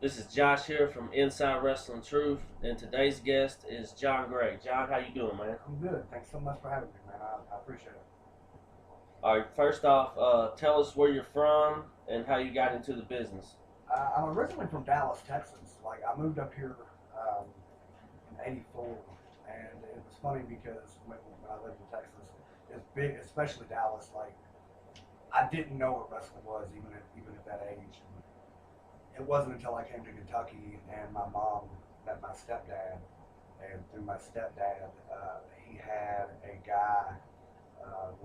This is Josh here from Inside Wrestling Truth, and today's guest is John Gray. John, how you doing, man? I'm good. Thanks so much for having me, man. I appreciate it. All right, first off, tell us where you're from and how you got into the business. I'm originally from Dallas, Texas. Like, I moved up here um, in '84, and it was funny because when I lived in Texas, it's big, especially Dallas. Like, I didn't know what wrestling was even at that age. And it wasn't until I came to Kentucky and my mom met my stepdad, and through my stepdad, he had a guy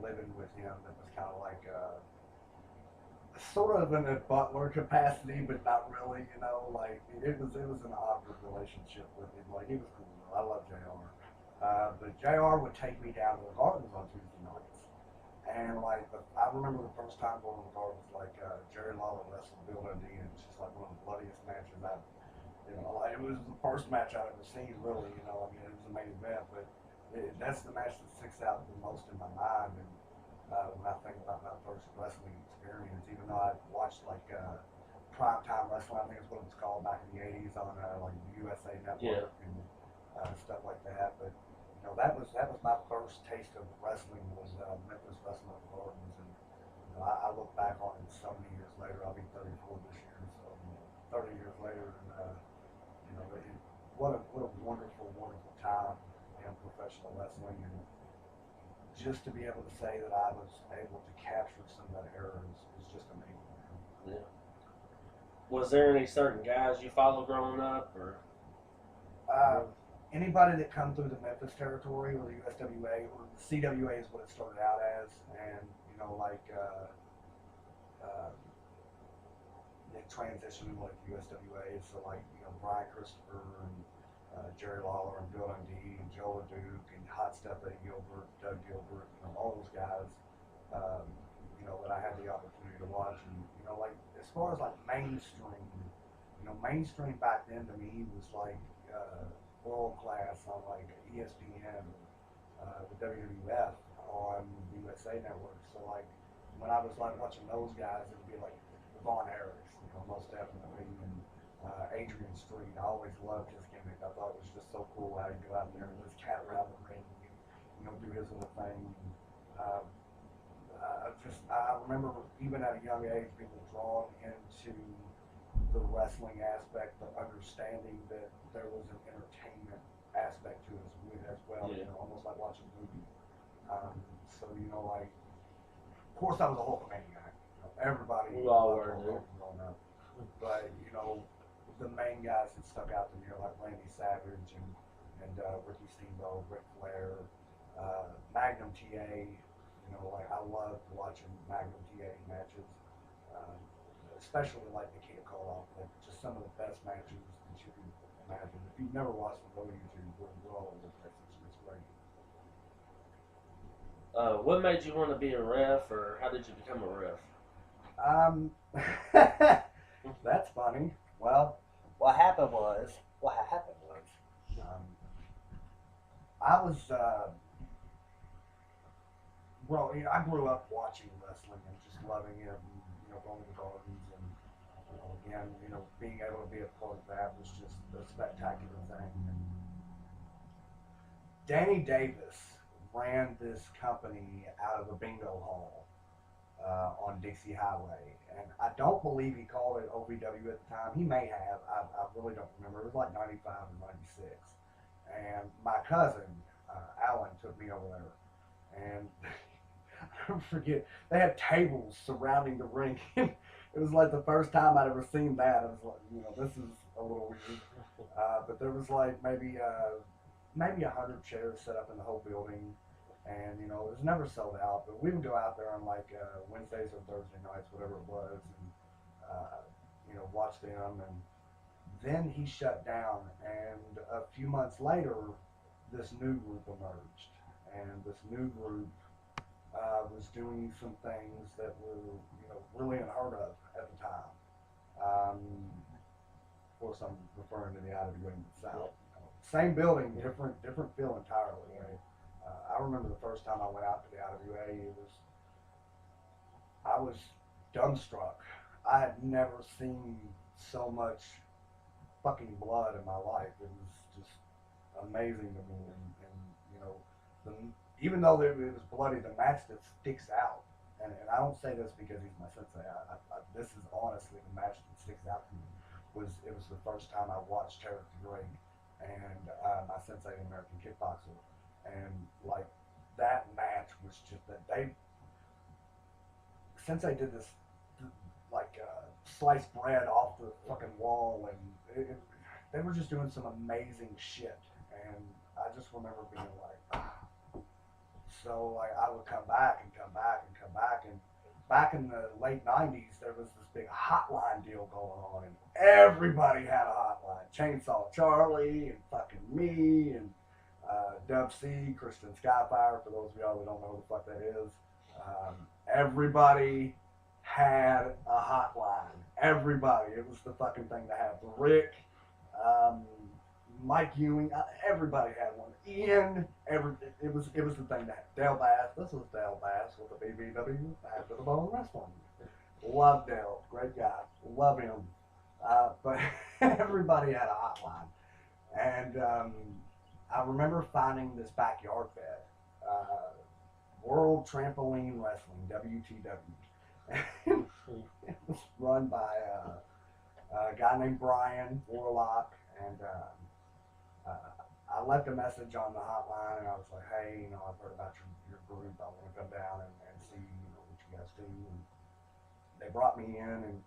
living with him that was kind of like sort of in a butler capacity, but not really. Like it was an awkward relationship with him. Like he was cool. I love Jr. But Jr. would take me down to the Gardens on Tuesday nights, and like I remember the first time going to the Gardens, like Jerry Lawler wrestled Bill Dundee, and it's just like one of the bloodiest matches I've. Like, it was the first match I've ever seen. Really, I mean, it was a main event, but that's the match that sticks out the most in my mind. And when I think about my first wrestling experience, even though I watched like primetime wrestling, I think it's what it was called back in the '80s on like the USA Yeah. Network and stuff like that. But that was my first taste of wrestling was Memphis Wrestling at the Gardens, and I look back on it so many years later. I'll be 34 this year, so 30 years later, and what a wonderful, wonderful time in professional wrestling, and just to be able to say that I was able to capture some of that era is just amazing. Yeah. Was there any certain guys you followed growing up, or? Uh, Anybody that come through the Memphis territory or the USWA or the CWA is what it started out as, and like uh, it transitioned to like USWA. So like Brian Christopher and Jerry Lawler and Bill Dundee and Joe LeDuc and Hot Stuff Eddie Gilbert, Doug Gilbert, all those guys. Um, that I had the opportunity to watch, and like as far as like mainstream back then to me was like world class on like ESPN, the WWF on the USA Network. So like when I was like watching those guys, it would be like Vaughn Harris, most definitely, and Adrian Street. I always loved his gimmick. I thought it was just so cool how he'd go out there and just cat around the ring, and, do his little thing. And, I remember even at a young age being drawn into the wrestling aspect, but understanding that there was an entertainment aspect to it as well. Yeah. Almost like watching a movie. So like, of course, I was a Hulkamaniac. Everybody We all loved were, Hulk growing up. But the main guys that stuck out to me are like Randy Savage and Ricky Steamboat, Ric Flair, Magnum TA. Like I loved watching Magnum TA matches, um, especially like the Can't Call Off, like just some of the best matches that you can imagine. If you've never watched them, go to YouTube. We're all over the place. It's great. What made you want to be a ref, or how did you become a ref? Um, that's funny. Well, what happened was, I was well, I grew up watching wrestling and just loving it, and going to the gardens, and again, being able to be a part of that was just a spectacular thing. And Danny Davis ran this company out of a bingo hall on Dixie Highway, and I don't believe he called it OVW at the time. He may have. I really don't remember. It was like '95 or '96, and my cousin Alan took me over there, and I never forget, they had tables surrounding the ring. It was like the first time I'd ever seen that. I was like, this is a little weird. But there was like maybe 100 chairs set up in the whole building, and it was never sold out. But we would go out there on like Wednesdays or Thursday nights, whatever it was, and watch them. And then he shut down, and a few months later, this new group emerged, and this new group was doing some things that were, really unheard of at the time. Of course, I'm referring to the IWA South. Same building, different feel entirely. Right? I remember the first time I went out to the IWA, I was dumbstruck. I had never seen so much fucking blood in my life. It was just amazing to me, and you know, the, even though it was bloody, the match that sticks out, and I don't say this because he's my sensei. This is honestly the match that sticks out to me. It was the first time I watched Tarek the Great and my sensei, the American kickboxer, and like that match was just that they Sensei did this like sliced bread off the fucking wall, and they were just doing some amazing shit, and I just remember being like, so like I would come back and come back and come back, and back in the late '90s there was this big hotline deal going on, and everybody had a hotline. Chainsaw Charlie and fucking me and Dub C, Christian Skyfire. For those of y'all that don't know who the fuck that is, everybody had a hotline. Everybody. It was the fucking thing to have. Rick, um, Mike Ewing, everybody had one. Ian, it was the thing to have. Dale Bass, this was Dale Bass with the BBW After the Bone Wrestling. Love Dale, great guy, love him. But everybody had a hotline, and I remember finding this backyard fed, World Trampoline Wrestling (WTW). It was run by a guy named Brian Warlock, and I left a message on the hotline, and I was like, hey, you know, I've heard about your group. I want to come down and see, you know, what you guys do. And they brought me in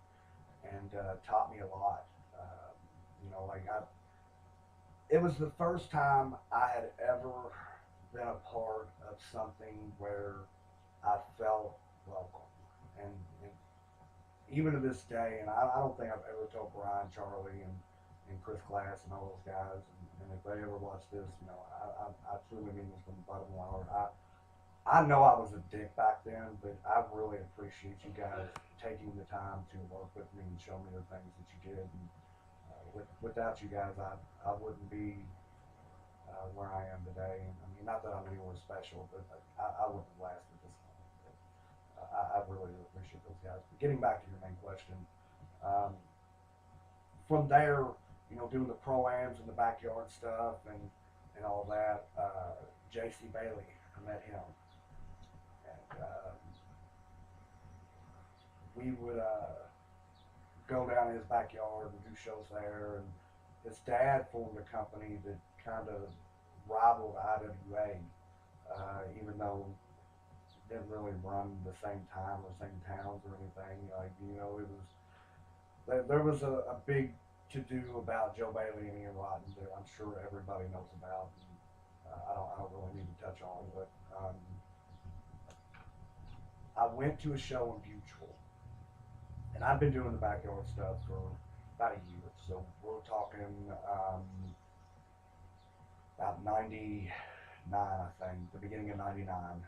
and taught me a lot. You know, like it was the first time I had ever been a part of something where I felt welcome. And even to this day, and I don't think I've ever told Brian, Charlie, and Chris Glass and all those guys, and if they ever watch this, you know, I truly mean this from the bottom of my heart. I know I was a dick back then, but I really appreciate you guys taking the time to work with me and show me the things that you did. And without you guys, I wouldn't be where I am today. And, I mean, not that I'm anywhere special, but I wouldn't have lasted this long. But, I really do appreciate those guys. But getting back to your main question, from there, you know, doing the pro-ams and the backyard stuff and all that, J.C. Bailey, I met him. And we would go down in his backyard and do shows there. And his dad formed a company that kind of rivaled IWA, even though it didn't really run the same time or same towns or anything. Like, you know, it was there was a big to do about Joe Bailey and Ian Rotten that I'm sure everybody knows about. And, I don't really need to touch on, but I went to a show in Mutual, and I've been doing the backyard stuff for about a year. So we're talking about 99, I think, the beginning of 99,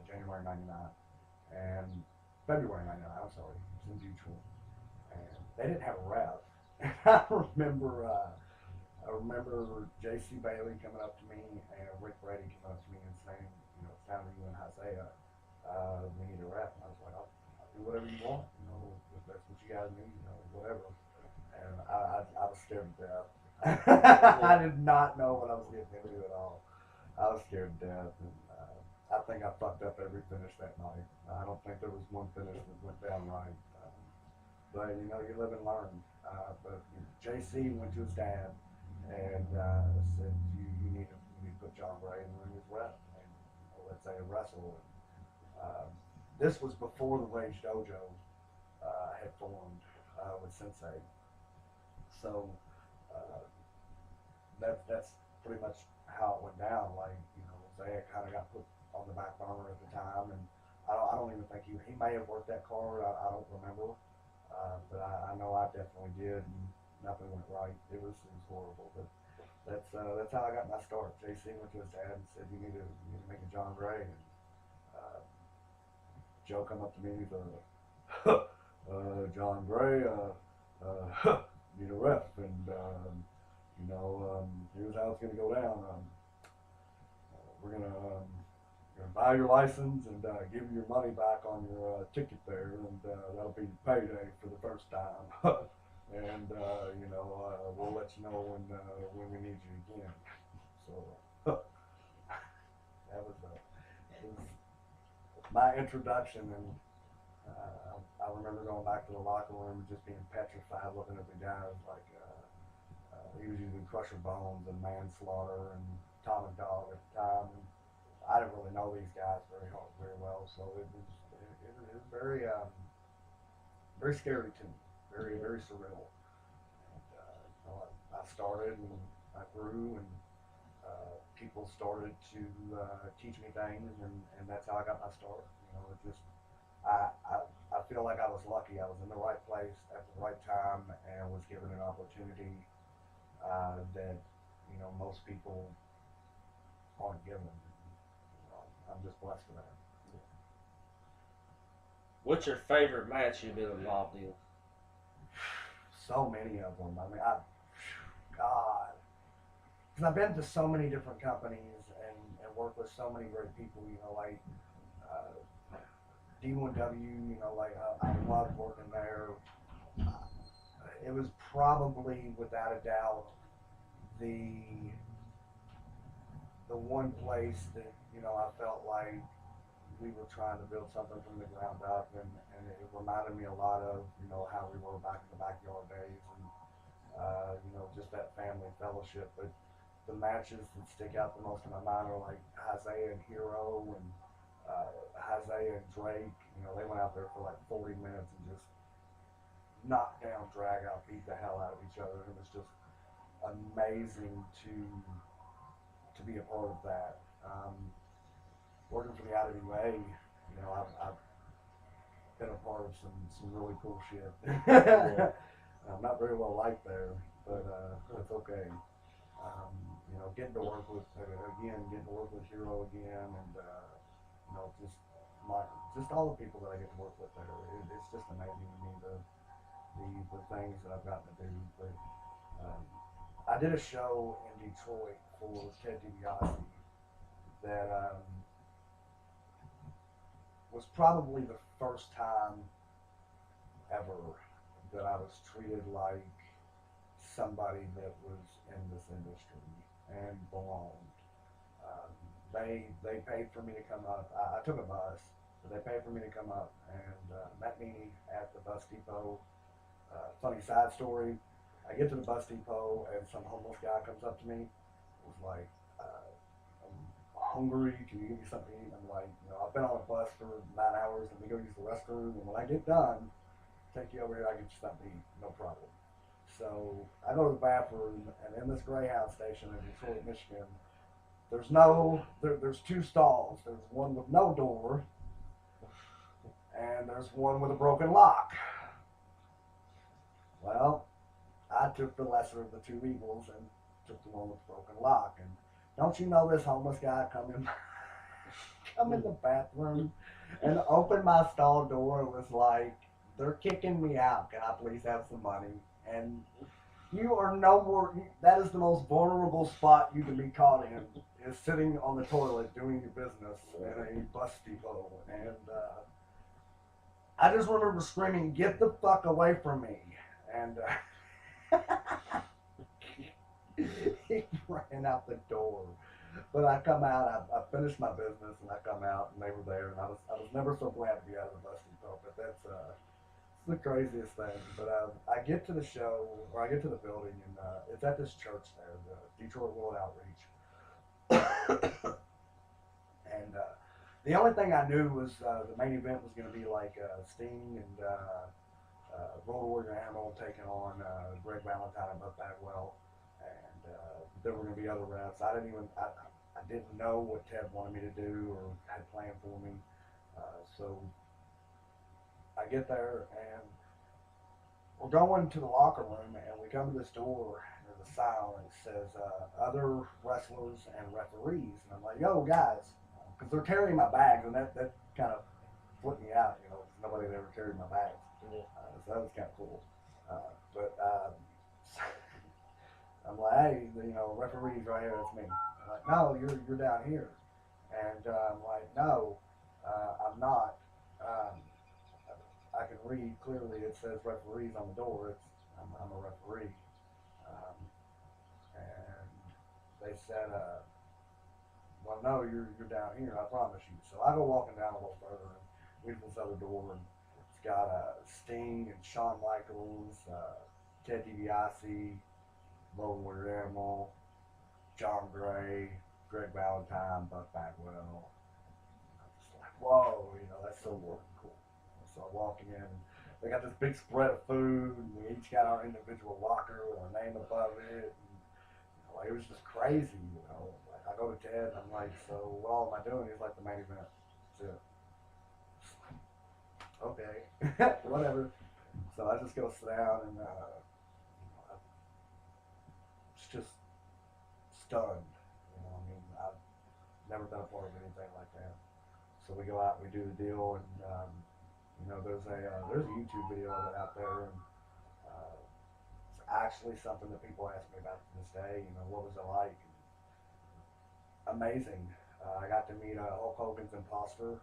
January 99, and February 99, I'm sorry, it was in Mutual. And they didn't have a ref. And I remember J.C. Bailey coming up to me and Rick Brady coming up to me and saying, you know, it's time for you and Isaiah, we need a ref. And I was like, I'll do whatever you want, you know, if that's what you guys need, you know, whatever. And I was scared to death. I did not know what I was getting into at all. I was scared to death, and I think I fucked up every finish that night. I don't think there was one finish that went down right. But, you know, you live and learn. But JC went to his dad and said, you need to put John Gray in the ring as well. And, let's say, wrestle. This was before the Rage Dojo had formed with Sensei. So that's pretty much how it went down. Like, you know, Zaya kind of got put on the back burner at the time, and I don't even think he may have worked that card. I don't remember. But I know I definitely did, and nothing went right. It was horrible, but that's how I got my start. JC went to his dad and said, "You need to make a John Gray." And Joe come up to me and he's like, "John Gray, need a ref, and you know, here's how it's gonna go down. We're gonna buy your license and give you your money back on your ticket there, and that'll be your payday for the first time." and we'll let you know when we need you again. So that was my introduction, and I remember going back to the locker room and just being petrified, looking at the guys like he was using Crusher Bones and Manslaughter and Tom and Dog at the time, and I didn't really know these guys very well, so it was very very scary to me, very surreal. And, I started and I grew, and people started to teach me things, and that's how I got my start. It just I, I I feel like I was lucky. I was in the right place at the right time and was given an opportunity that most people aren't given. I'm just blessed for that. What's your favorite match you've been involved in? So many of them. I mean, God, because I've been to so many different companies and worked with so many great people. Like D1W. I loved working there. It was probably, without a doubt, the the one place that I felt like we were trying to build something from the ground up, and it reminded me a lot of how we were back in the backyard days, and just that family fellowship. But the matches that stick out the most in my mind are like Isaiah and Hero, and Isaiah and Drake. They went out there for like 40 minutes and just knocked down, drag out, beat the hell out of each other. It was just amazing to be a part of that. Working for the IWA, I've been a part of some really cool shit. Yeah. I'm not very well liked there, but that's okay. Getting to work with Hero again, and just all the people that I get to work with there. It's just amazing to me the things that I've gotten to do. But um, I did a show in Detroit for Ted DiBiase that was probably the first time ever that I was treated like somebody that was in this industry and belonged. They paid for me to come up. I took a bus, but they paid for me to come up and met me at the bus depot. Funny side story. I get to the bus depot and some homeless guy comes up to me. It was like, I'm hungry. Can you give me something to eat? I'm like, I've been on a bus for 9 hours. Let me go use the restroom. And when I get done, take you over here. I get you something to eat. No problem. So I go to the bathroom, and in this Greyhound station in Detroit, Michigan, there's two stalls. There's one with no door, and there's one with a broken lock. Well, I took the lesser of the two evils and took the one with the broken lock. And don't you know this homeless guy come in the bathroom and opened my stall door and was like, "They're kicking me out. Can I please have some money?" And you are no more. That is the most vulnerable spot you can be caught in, is sitting on the toilet doing your business in a bus depot. And I just remember screaming, "Get the fuck away from me!" And he ran out the door. But I come out, I finished my business, and I come out, and they were there, and I was never so glad to be out of the bus depot. But that's the craziest thing. But I get to the show, or I get to the building, and it's at this church there, the Detroit World Outreach. And the only thing I knew was the main event was going to be like Sting and Road Warrior Animal taking on Greg Valentine and Buff Bagwell, and there were going to be other reps. I didn't know what Ted wanted me to do or had planned for me, so I get there and we're going to the locker room, and we come to this door, and there's a sign on it that says other wrestlers and referees, and I'm like, "Yo, guys," because they're carrying my bags, and that kind of flipped me out, because nobody had ever carried my bags. Yeah. So that was kind of cool. But I'm like, "Hey, referees right here, that's me." I'm like, "No, you're down here," and I'm like, "No, I'm not. I can read clearly. It says referees on the door. I'm a referee, and they said, well, no, you're down here. I promise you. So I go walking down a little further, and we open this other door, and it's got Sting and Shawn Michaels, Ted DiBiase, Lone Warrior Animal, John Gray, Greg Valentine, Buck Bagwell. I'm just like, whoa, that's so cool. So I walk in, they got this big spread of food, and we each got our individual locker with our name above it. And, like, it was just crazy. Like, I go to Ted, and I'm like, so what all am I doing? He's like, the main event. That's it. Okay, whatever. So I just go sit down, and I was just stunned. I mean, I've never been a part of anything like that. So we go out and we do the deal, and there's a YouTube video of it out there, and it's actually something that people ask me about to this day. What was it like? Amazing. I got to meet Hulk Hogan's imposter.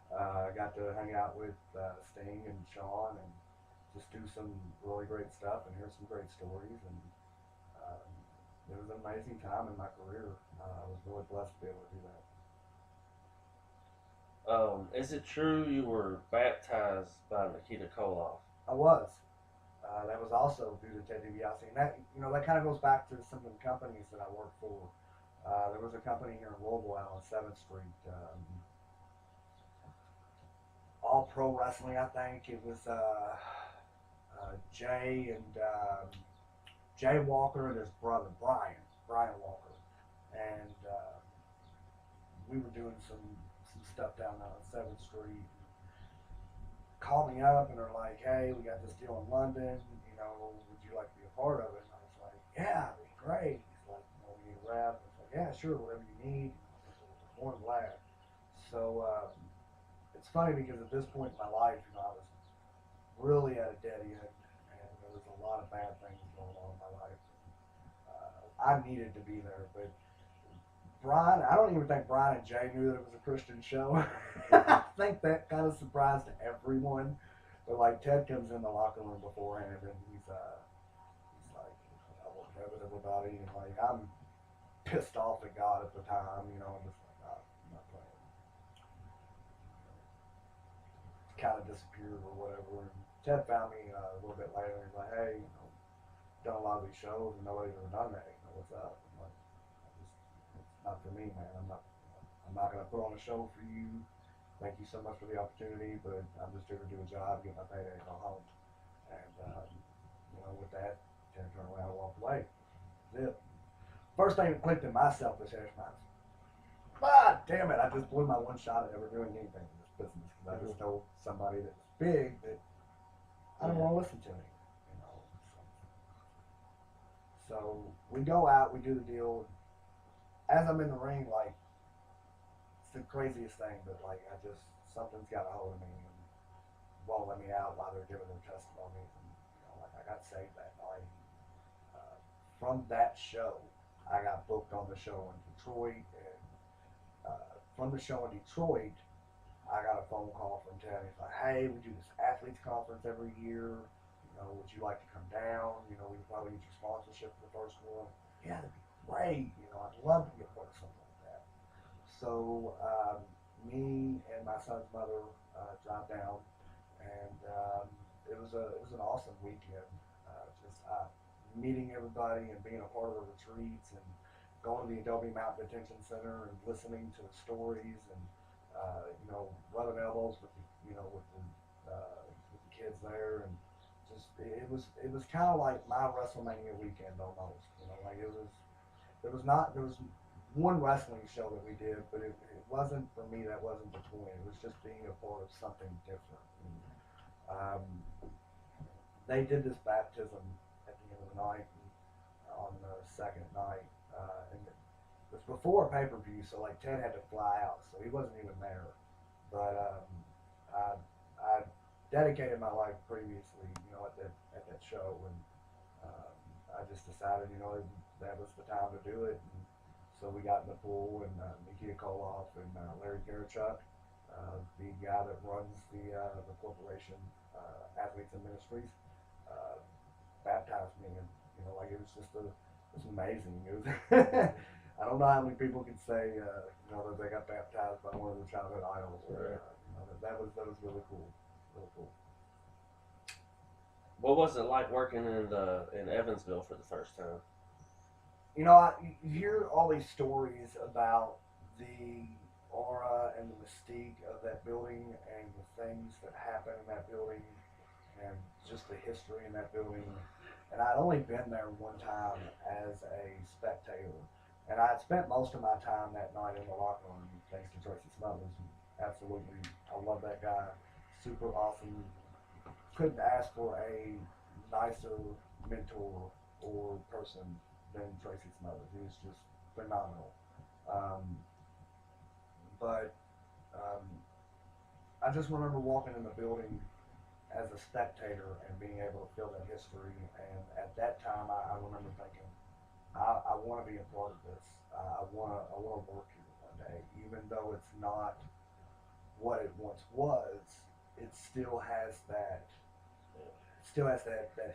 I got to hang out with Sting and Shawn and just do some really great stuff and hear some great stories. And um, it was an amazing time in my career. I was really blessed to be able to do that. Is it true you were baptized by Nikita Koloff? I was. That was also due to Ted DiBiase, and that kind of goes back to some of the companies that I worked for. There was a company here in Louisville out on 7th Street, All Pro Wrestling, I think. It was Jay and Jay Walker and his brother Brian Walker, and we were doing some stuff down on 7th Street. Called me up and they're like, hey, we got this deal in London, would you like to be a part of it? And I was like, yeah, it'd be great. He's like, we need a rep. I was like, yeah, sure, whatever you need. More than glad. So it's funny because at this point in my life, I was really at a dead end, and there was a lot of bad things going on in my life. I needed to be there, but Brian, I don't even think Brian and Jay knew that it was a Christian show. I think that kind of surprised everyone. But like Ted comes in the locker room beforehand, and he's like, I will have it, everybody, and like I'm pissed off at God at the time, I'm just like, I'm not playing. Kind of disappeared or whatever. And Ted found me a little bit later, and he's like, hey, done a lot of these shows, and nobody's ever done that. What's up? I'm like, it's not for me, man. I'm not going to put on a show for you. Thank you so much for the opportunity, but I'm just here to do a job, get my payday, and go home. And with that, Ted turned around and walked away. That's it. First thing that clicked in my selfish ass mind. God damn it! I just blew my one shot at ever doing anything in this business because I just told somebody that was big that I don't want to listen to me. So we go out, we do the deal. As I'm in the ring, like, it's the craziest thing, but like something's got a hold of me and won't let me out while they're giving their testimonies. And like I got saved that night. From that show, I got booked on the show in Detroit, and from the show in Detroit, I got a phone call from Ted. He's like, hey, we do this athletes conference every year. Would you like to come down? We could probably get your sponsorship for the first one. Yeah, that'd be great. I'd love to be a part of something like that. So me and my son's mother drive down, and it was an awesome weekend. Just meeting everybody and being a part of the retreats and going to the Adobe Mountain Detention Center and listening to the stories and rubbing elbows with the kids there, and just it was kind of like my WrestleMania weekend almost. Like there was one wrestling show that we did, but it wasn't for me. That wasn't the point. It was just being a part of something different. And, they did this baptism at the end of the night, and, on the second night, and it was before a pay-per-view, so like Ted had to fly out, so he wasn't even there. But I dedicated my life previously, at that show, and I just decided, that was the time to do it. And so we got in the pool, and Nikita Koloff and Larry Garachuk, the guy that runs the corporation, Athletes and Ministries, uh, baptized me, and like it was just it's amazing. It was I don't know how many people can say that they got baptized by one of their childhood idols. Right. That was really cool, really cool. What was it like working in Evansville for the first time? You hear all these stories about the aura and the mystique of that building and the things that happen in that building and just the history in that building. And I'd only been there one time as a spectator. And I had spent most of my time that night in the locker room thanks to Tracy Smothers. Absolutely, I love that guy. Super awesome. Couldn't ask for a nicer mentor or person than Tracy Smothers. He was just phenomenal. Um, but um, I just remember walking in the building as a spectator and being able to feel that history. And at that time, I remember thinking, I want to be a part of this. I want to work here one day, even though it's not what it once was. It still has that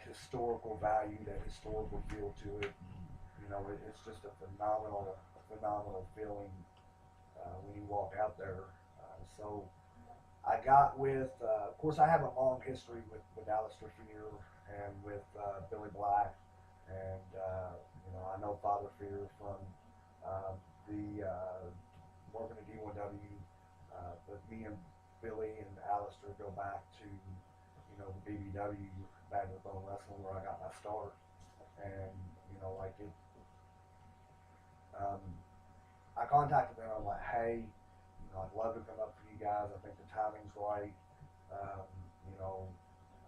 historical value, that historical feel to it. It's just a phenomenal feeling when you walk out there. So I got with, of course, I have a long history with Alistair Fear and with Billy Black, and I know Father Fear from the working at D1W, but me and Billy and Alistair go back to the BBW, Bad with Bone Wrestling, where I got my start, and like it. Um, I contacted them. I'm like, hey, I'd love to come up for you guys. I think the timing's right. Um, you know,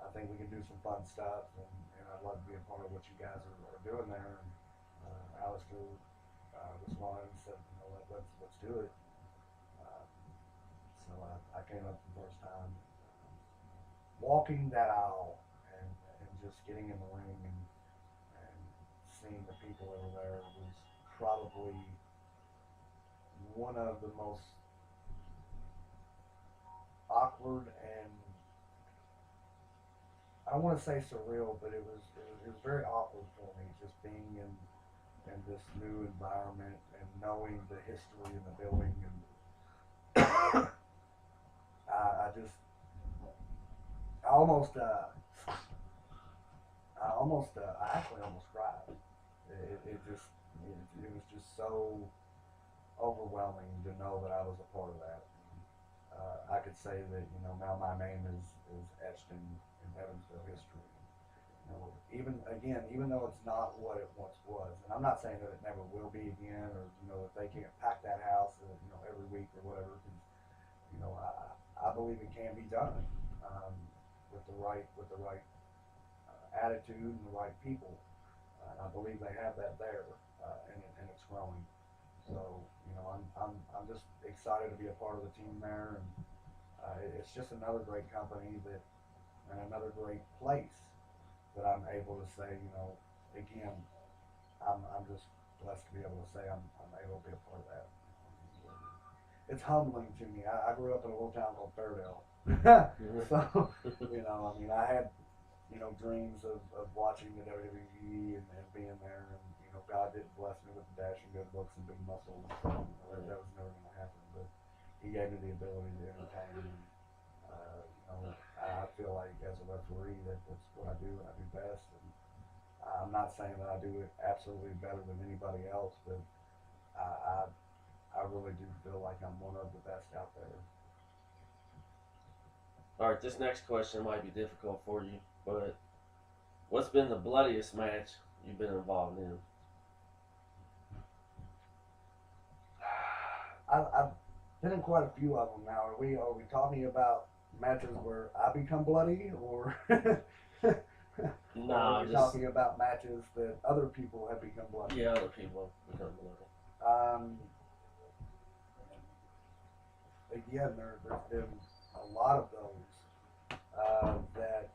I think we can do some fun stuff, and I'd love to be a part of what you guys are doing there. And Alistair responded and said, let's do it. Um, so I came up the first time, walking that aisle and just getting in the ring and seeing the people that were there was probably one of the most awkward and I don't want to say surreal, but it was very awkward for me just being in this new environment and knowing the history in the building and I just I almost I actually almost cried. It was just so overwhelming to know that I was a part of that. I could say that now my name is etched in Evansville history. Even though it's not what it once was, and I'm not saying that it never will be again, or that they can't pack that house every week or whatever. Because I believe it can be done with the right attitude and the right people. And I believe they have that there, and it's growing. So I'm just excited to be a part of the team there, and it's just another great company and another great place that I'm able to say, again, I'm just blessed to be able to say I'm able to be a part of that. It's humbling to me. I grew up in a little town called Fairdale, so I had dreams of watching the WWE and being there, and God didn't bless me with the dashing good looks and big muscles. That was never going to happen, but He gave me the ability to entertain. And, I feel like as a referee that's what I do and I do best. And I'm not saying that I do it absolutely better than anybody else, but I I really do feel like I'm one of the best out there. All right, this next question might be difficult for you, but what's been the bloodiest match you've been involved in? I've been in quite a few of them now. Are we talking about matches where I become bloody, or or are Nah, we just talking about matches that other people have become bloody? yeah, other people become bloody. Um, Again, there's been a lot of those that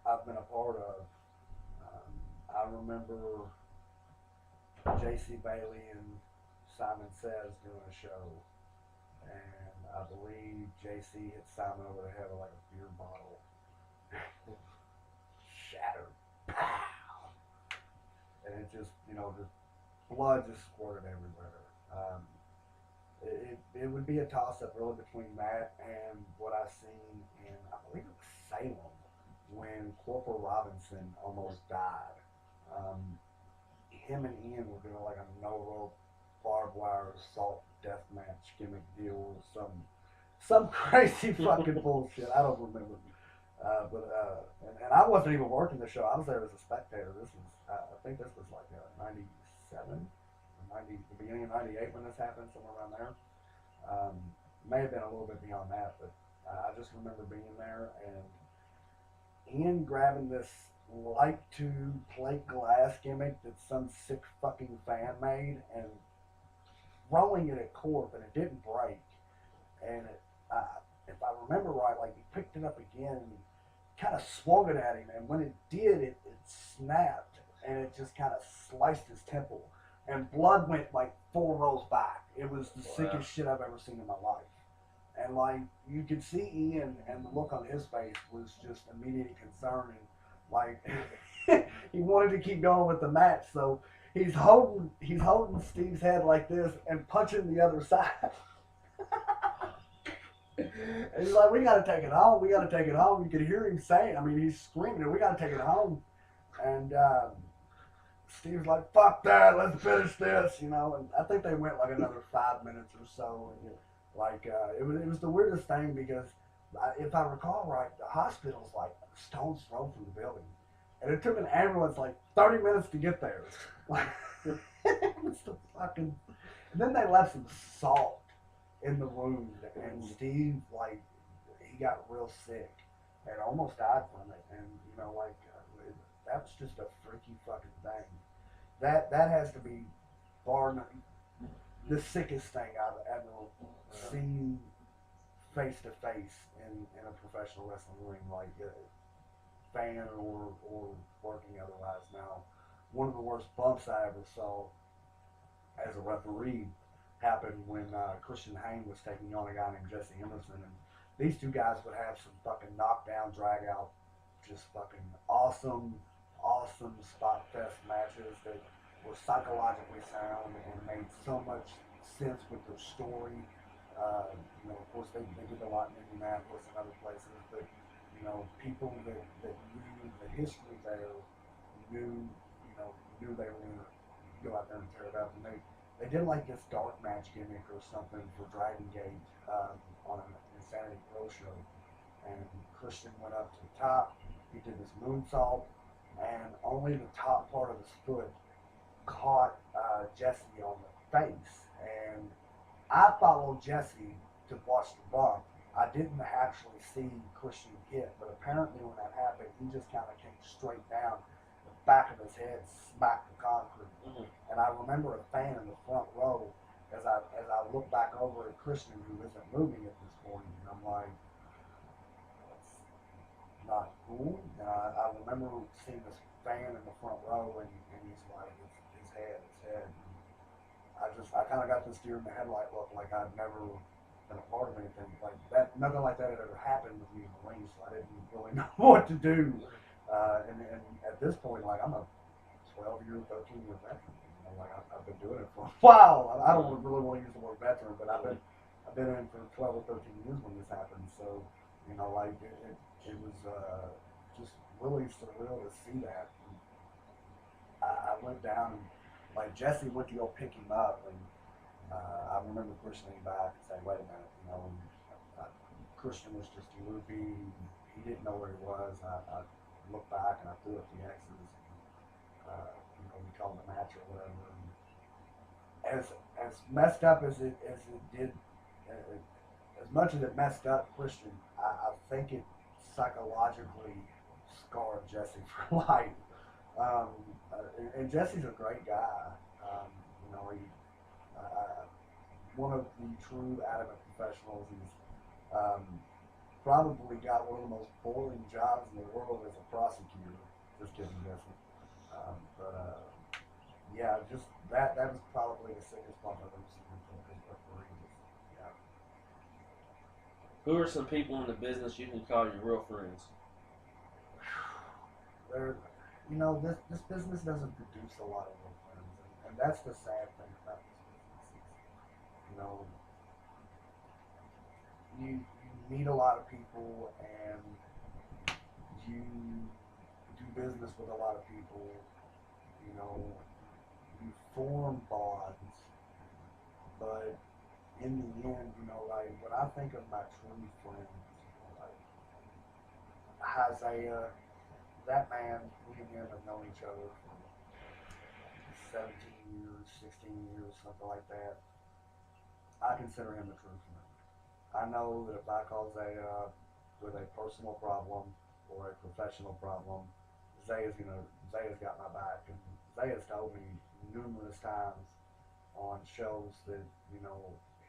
I've been a part of. I remember J.C. Bailey and Simon Says doing a show, and I believe JC hit Simon over the head with like a beer bottle. Shattered. Pow! And it just, just blood just squirted everywhere. It would be a toss up really between that and what I seen in, I believe it was Salem, when Corporal Robinson almost died. Um, him and Ian were doing like a no rope barbed wire assault death match gimmick deal, some crazy fucking bullshit. I don't remember. And I wasn't even working the show. I was there as a spectator. This was, I think this was like '97, 90, the beginning of '98 when this happened, somewhere around there. Um, may have been a little bit beyond that, but I just remember being there and Ian grabbing this light tube plate glass gimmick that some sick fucking fan made and throwing it at Corp, and it didn't break. And if I remember right, like he picked it up again and he kind of swung it at him, and when it did, it snapped and it just kind of sliced his temple, and blood went like 4 rows back. It was the sickest shit I've ever seen in my life. And like you could see Ian, and the look on his face was just immediate concern, and like he wanted to keep going with the match, so he's holding Steve's head like this and punching the other side. And he's like, "We got to take it home. We got to take it home." You could hear him saying, I mean, he's screaming, "We got to take it home." And Steve's like, "Fuck that. Let's finish this," And I think they went like another 5 minutes or so. And it was the weirdest thing because if I recall right, the hospital's like a stone's throw from the building, and it took an ambulance like 30 minutes to get there. Like, it was the fucking. And then they left some salt in the wound, and Steve he got real sick and almost died from it. And that was just a freaky fucking thing. That has to be bar the sickest thing I've ever seen face to face in a professional wrestling ring, like fan or working otherwise. Now, one of the worst bumps I ever saw as a referee happened when Christian Hayne was taking on a guy named Jesse Emerson, and these two guys would have some fucking knockdown, drag out, just fucking awesome, awesome spot fest matches that were psychologically sound and made so much sense with their story. Of course, they did a lot in Indianapolis and other places, but people that knew the history there knew, knew they were going to go out there and tear it up, and they did like this dark match gimmick or something for Dragon Gate on an Insanity Pro show, and Christian went up to the top. He did this moonsault, and only the top part of his foot caught Jesse on the face. And I followed Jesse to watch the bump. I didn't actually see Christian hit, but apparently when that happened, he just kind of came straight down. The back of his head smacked the concrete. Mm-hmm. And I remember a fan in the front row as I look back over at Christian, who isn't moving at this point, and I'm like, that's not cool. And I remember seeing this fan in the front row, and he's like, it's his head. I kind of got this deer in the headlight look, like I'd never been a part of anything like that. Nothing like that had ever happened with me in the ring, so I didn't really know what to do. And at this point, like I'm a 12-year, 13-year veteran. I've been doing it for a while. I don't really want to use the word veteran, but I've been in for 12 or 13 years when this happened. So it was just really surreal to see that. I went down, and like Jesse went to go pick him up, and I remember Christian back and saying, "Wait a minute," and, Christian was just loopy. He didn't know where he was. I looked back and I threw up the X's. We called the match or whatever. And as messed up as it did, as much as it messed up Christian, I think it psychologically scarred Jesse for life. And Jesse's a great guy. One of the true adamant professionals. He's probably got one of the most boring jobs in the world as a prosecutor. Just kidding, Jesse. Yeah, just that was probably the sickest bump I've ever seen from his referee. Yeah. Who are some people in the business you can call your real friends? There, you know, this business doesn't produce a lot of real friends, and that's the sad thing about this business. You know, you meet a lot of people and you do business with a lot of people. You know, you form bonds, but in the end, you know, like when I think of my true friends, like Isaiah, that man, me and him have known each other for 17 years, 16 years, something like that. I consider him a true friend. I know that if I call Zaya with a personal problem or a professional problem, Zaya's got my back, and Zaya's told me numerous times on shows that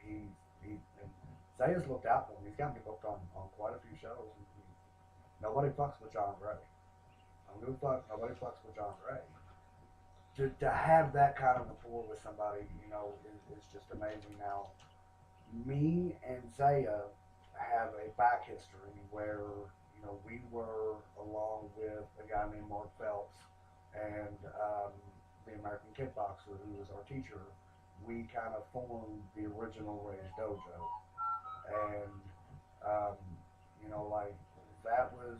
he and Zaya's looked out for me. He's got me booked on quite a few shows. And nobody fucks with John Gray. I don't give a fuck. Nobody fucks with John Gray. To have that kind of rapport with somebody, is just amazing. Now, me and Zaya have a back history where we were along with a guy named Mark Phelps and the American kickboxer who was our teacher. We kind of formed the original Ray's Dojo, and um, like that was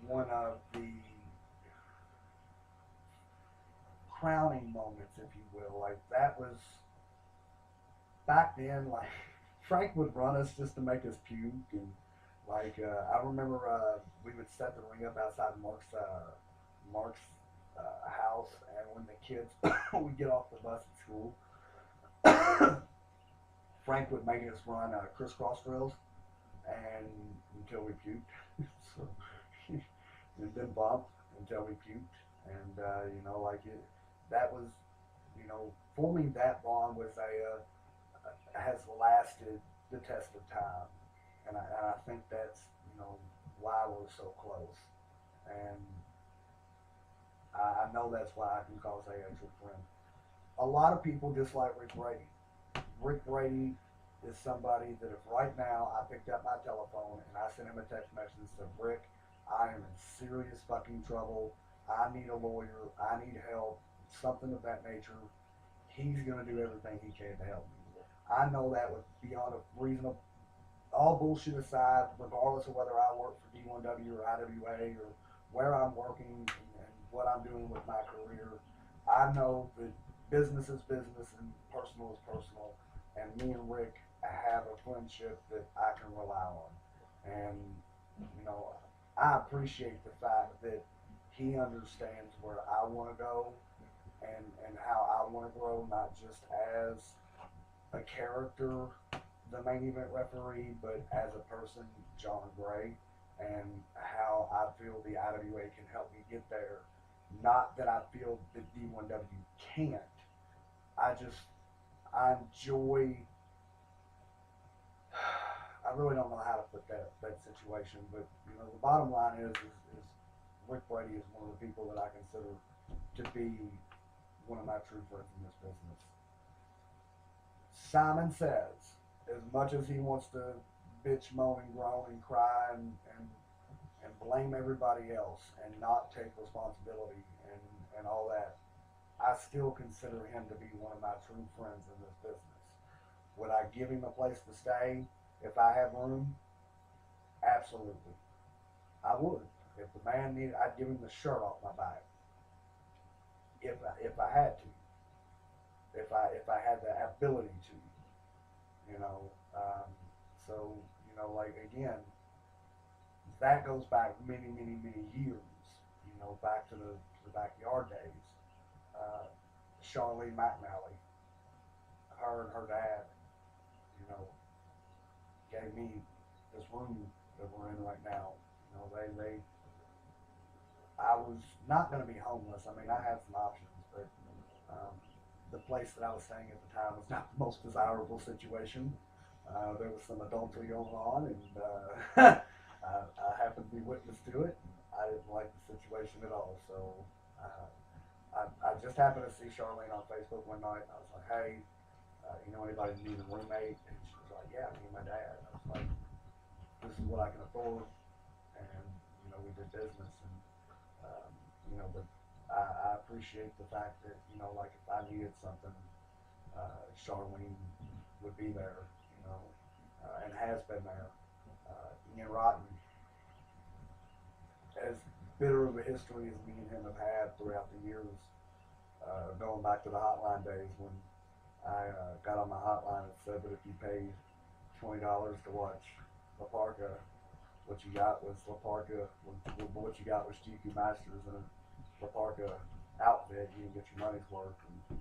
one of the crowning moments, if you will. Like that was back then. Like Frank would run us just to make us puke, and I remember we would set the ring up outside Mark's house, and when the kids would get off the bus at school, Frank would make us run crisscross drills, and until we puked, so and then bump until we puked, and that was forming that bond with a has lasted the test of time, and I think that's why we're so close, and I know that's why I can call Zay a true friend. A lot of people dislike Rick Brady. Rick Brady is somebody that if right now I picked up my telephone and I sent him a text message and said, Rick, I am in serious fucking trouble. I need a lawyer. I need help. Something of that nature. He's going to do everything he can to help me. I know that would be on a reasonable, all bullshit aside, regardless of whether I work for D1W or IWA or where I'm working and what I'm doing with my career. I know that business is business and personal is personal. And me and Rick have a friendship that I can rely on. And, you know, I appreciate the fact that he understands where I want to go and how I want to grow, not just as a character, the main event referee, but as a person, John Gray, and how I feel the IWA can help me get there. Not that I feel that D1W can't. I enjoy. I really don't know how to put that situation, but the bottom line is Rick Brady is one of the people that I consider to be one of my true friends in this business. Simon Says, as much as he wants to bitch, moan, and groan and cry and blame everybody else and not take responsibility and all that, I still consider him to be one of my true friends in this business. Would I give him a place to stay if I have room? Absolutely. I would. If the man needed, I'd give him the shirt off my back. If I had to. If I had the ability to. You know. Um, so like again, that goes back many, many, many years. Back to the backyard days. Uh, Charlene McNally, her and her dad, you know, gave me this room that we're in right now. They I was not going to be homeless. I mean, I had some options, but the place that I was staying at the time was not the most desirable situation. There was some adultery going on, and I happened to be witness to it. I didn't like the situation at all, so I just happened to see Charlene on Facebook one night, and I was like, hey, Anybody need a roommate? And she was like, yeah, me and my dad. I was like, this is what I can afford, and we did business, and um, but I appreciate the fact that like if I needed something, Charlene would be there, and has been there. Ian Rotten, as bitter of a history as me and him have had throughout the years, going back to the hotline days when I got on my hotline and said that if you paid $20 to watch La Parka, what you got was La Parka. What you got was GQ Masters and a La Parka outfit. You didn't get your money's worth. And,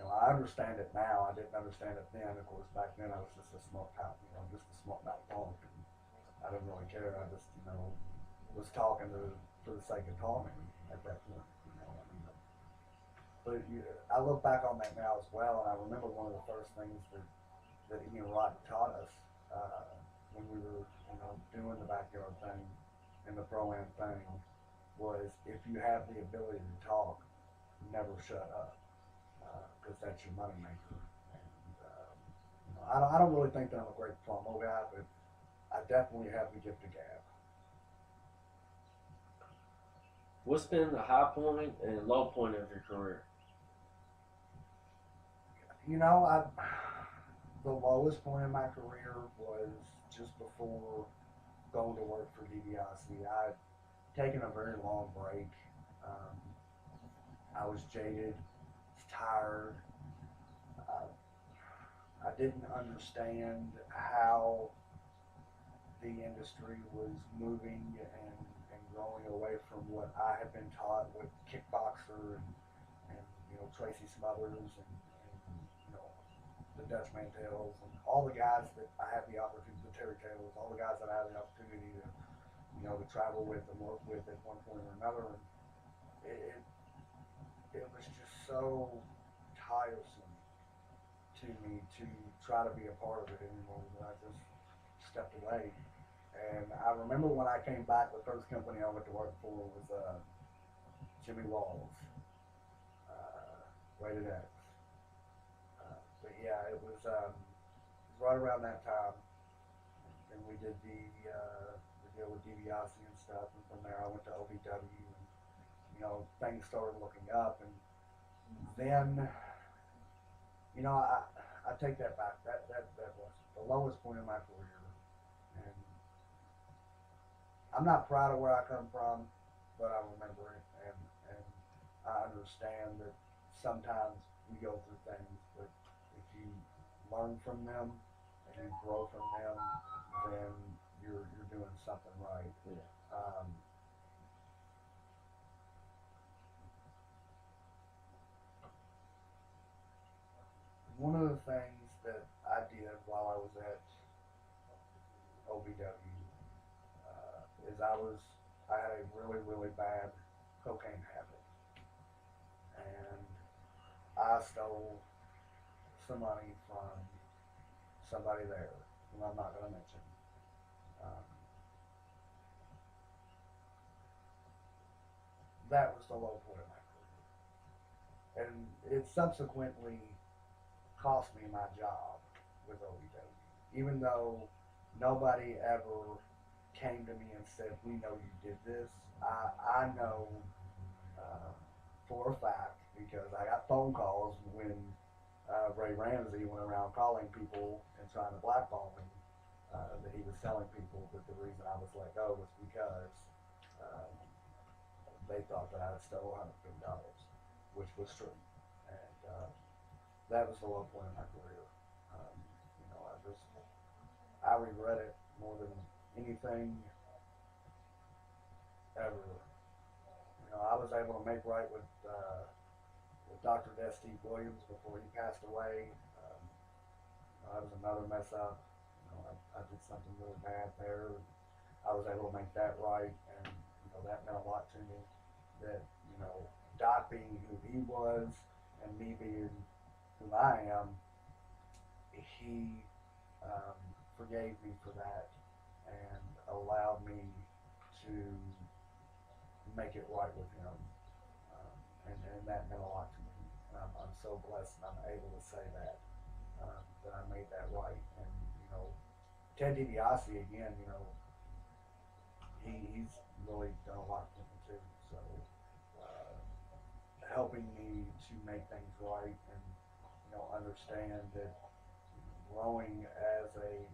I understand it now. I didn't understand it then. Of course, back then I was just a smart punk. Just a smart mouth punk. And I didn't really care. I just, was talking for the sake of talking at that point. But I look back on that now as well, and I remember one of the first things that Ian Rotten taught us when we were, doing the backyard thing and the pro-am thing was if you have the ability to talk, never shut up, because that's your moneymaker. And I don't really think that I'm a great promo guy, but I definitely have the gift of gab. What's been the high point and low point of your career? I the lowest point in my career was just before going to work for DiBiase. I'd taken a very long break. Um, I was jaded, tired. Uh, I didn't understand how the industry was moving and growing away from what I had been taught with Kickboxer and Tracy Smothers and the Dutch Mantels and all the guys that I had the opportunity, the Terry Taylors, all the guys that I had the opportunity to travel with and work with at one point or another. And it, it was just so tiresome to me to try to be a part of it anymore that I just stepped away. And I remember when I came back, the first company I went to work for was Jimmy Walls, Rated X. But yeah, it was right around that time, and we did the deal with DiBiase and stuff. And from there, I went to OVW, and things started looking up. And then, I take that back. That was the lowest point in my career, and I'm not proud of where I come from, but I remember it, and I understand that sometimes we go through things, but if you learn from them and you grow from them, then you're doing something right. Yeah. One of the things that I did while I was at OVW is I had a really really bad cocaine habit, and I stole some money from somebody there who I'm not going to mention. Um, that was the low point of my career, and it subsequently cost me my job with OVW, even though nobody ever came to me and said, "We know you did this." I know uh, for a fact because I got phone calls when Ray Ramsey went around calling people and trying to blackball me that he was telling people that the reason I was let go was because um, they thought that I had stolen $150, which was true, and that was the low point in my career. Um, I regret it more than anything ever. I was able to make right with Dr. Steve Williams before he passed away. That was another mess up. I did something really bad there. I was able to make that right, and that meant a lot to me. That Doc being who he was, and me being who I am, he forgave me for that and allowed me to make it right with him, and that meant a lot to me. And I'm so blessed that I'm able to say that I made that right. And Ted DiBiase again, he's really done a lot for me too. So uh, helping me to make things right and understand that growing as a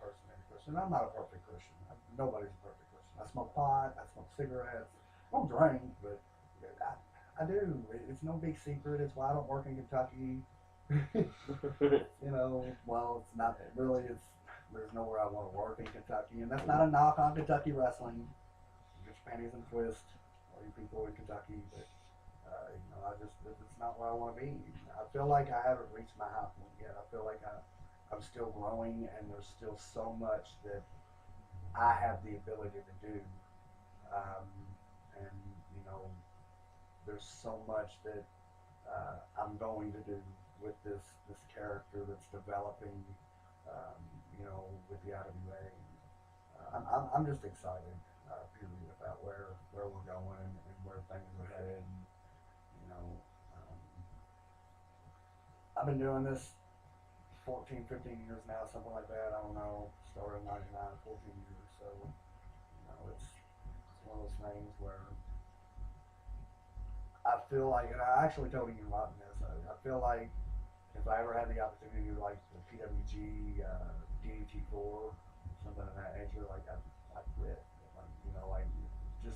person and Christian. I'm not a perfect Christian. Nobody's a perfect Christian. I smoke pot. I smoke cigarettes. I don't drink, but I do. It's no big secret. It's why I don't work in Kentucky. Well, it's not really. There's nowhere I want to work in Kentucky, and that's not a knock on Kentucky wrestling. Get your panties in a twist, all you people in Kentucky, but it's not where I want to be. I feel like I haven't reached my high point yet. I feel like I'm still growing, and there's still so much that I have the ability to do. Um, and there's so much that I'm going to do with this character that's developing. Um, with the IWA. I'm just excited, period, about where we're going and where things are headed. And, you know, um, I've been doing this 14, 15 years now, something like that. I don't know. Started in 99, 14 years. So, it's one of those things where I feel like, and I actually told you about this, I feel like if I ever had the opportunity to like the PWG, DDT4, something of that nature, like I quit. Like,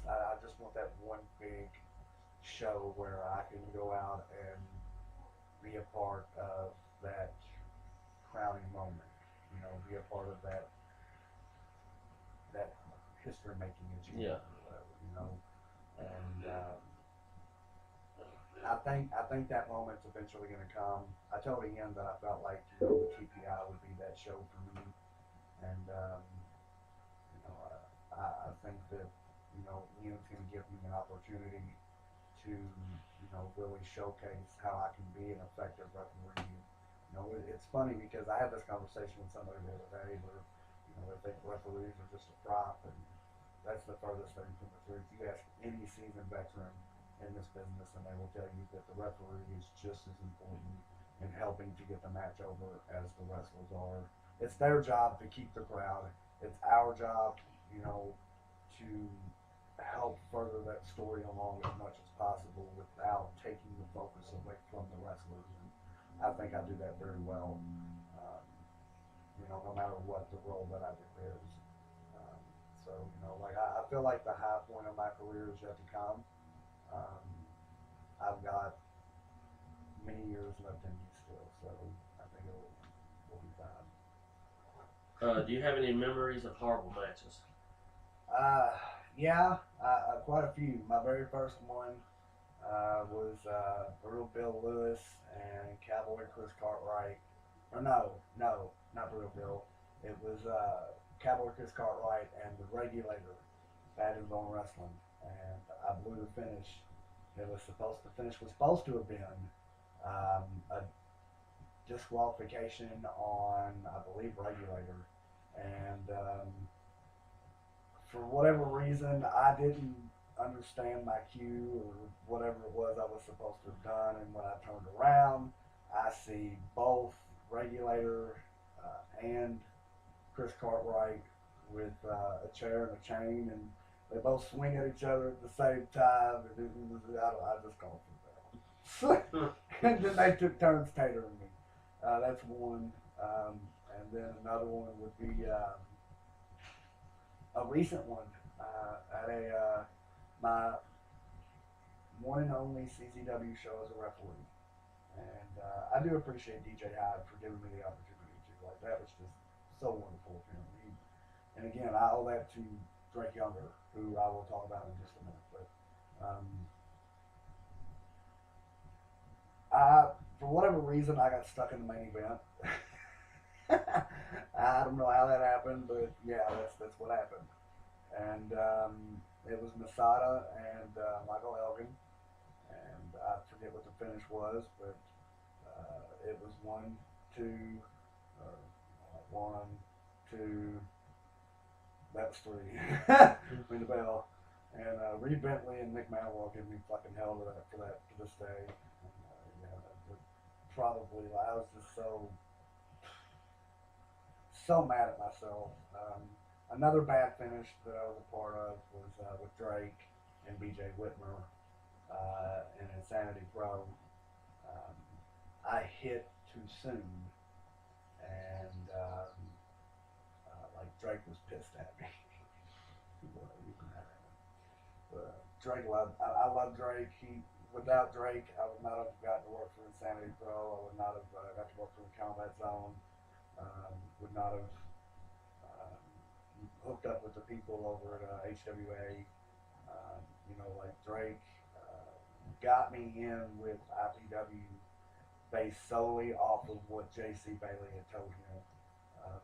I just want that one big show where I can go out and be a part of that crowning moment. Be a part of that history making achievement Yeah. or whatever. And I think that moment's eventually going to come. I told Ian that I felt like the TPI would be that show for me, and I think that Ian's going to give me an opportunity to really showcase how I can be an effective referee. It's funny because I had this conversation with somebody the other day where they think referees are just a prop, and that's the furthest thing from the truth. You ask any seasoned veteran in this business, and they will tell you that the referee is just as important in helping to get the match over as the wrestlers are. It's their job to keep the crowd. It's our job, to help further that story along as much as possible without taking the focus away from the wrestlers. And I think I do that very well, um, no matter what the role that I do is. Um, so, like I feel like the high point of my career is yet to come. Um, I've got many years left in me still, so I think will be fine. Do you have any memories of horrible matches? Uh, yeah, quite a few. My very first one was Real Bill Lewis and Cowboy Chris Cartwright. Or no, not Real Bill. It was Cowboy Chris Cartwright and the Regulator, Bad and Bone Wrestling, and I blew the finish. The finish was supposed to have been a disqualification on, I believe, Regulator, and for whatever reason, I didn't understand my cue or whatever it was I was supposed to have done. And when I turned around, I see both Regulator and Chris Cartwright with a chair and a chain, and they both swing at each other at the same time. And I just called for the bell. And then they took turns catering me. That's one. And then another one would be a recent one at my one and only CZW show as a referee. And I do appreciate DJ Hyde for giving me the opportunity to. Like, that was just so wonderful of him. And again, I owe that to Drake Younger, who I will talk about in just a minute. But for whatever reason, I got stuck in the main event. I don't know how that happened, but yeah, that's what happened. And it was Masada and Michael Elgin, and I forget what the finish was, but it was 1, 2, or 1, 2. That was 3. Ring the bell. And Reed Bentley and Nick Manwell give me fucking hell to that for this day. And, yeah, probably. I was just so mad at myself. Another bad finish that I was a part of was with Drake and BJ Whitmer in Insanity Pro. Um, I hit too soon, and like Drake was pissed at me. Drake loved. I love Drake. He Without Drake, I would not have gotten to work for Insanity Pro. I would not have got to work for the Combat Zone. Would not have um, hooked up with the people over at HWA. Like Drake got me in with IPW based solely off of what JC Bailey had told him.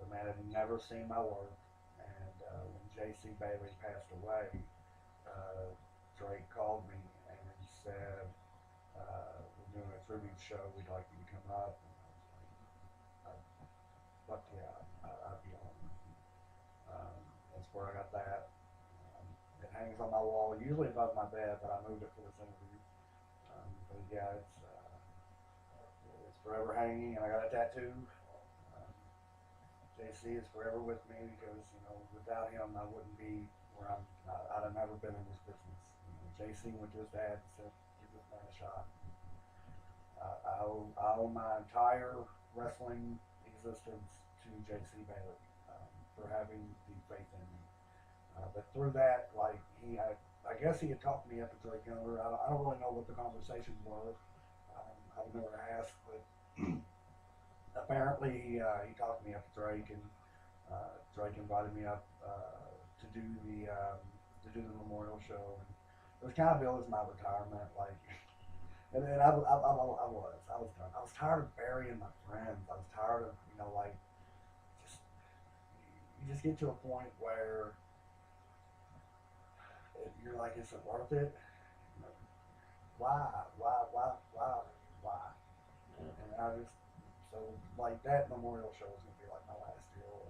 The man had never seen my work, and when JC Bailey passed away, uh, Drake called me and said, "We're doing a tribute show. We'd like you to come up." And I was like, "Fuck yeah, I'd be on." That's where I got that. It hangs on my wall, usually above my bed, but I moved it for this interview. But yeah, it's forever hanging, and I got a tattoo. Um, JC is forever with me because without him I wouldn't be where I'd have never been in this business. JC went to his dad and said, "Give this man a shot." I owe my entire wrestling existence to JC Bailey for having the faith in me. But through that, like I guess he had talked me up at Drake Younger. I don't really know what the conversations were. I've never asked, but apparently he talked me up to Drake, and Drake invited me up to do the memorial show, and it was kind of billed as my retirement, like. And then I was done. I was tired of burying my friends. I was tired of like just you just get to a point where you're like, is it worth it? You know, why, why? And I just so like that memorial show was gonna be like my last deal.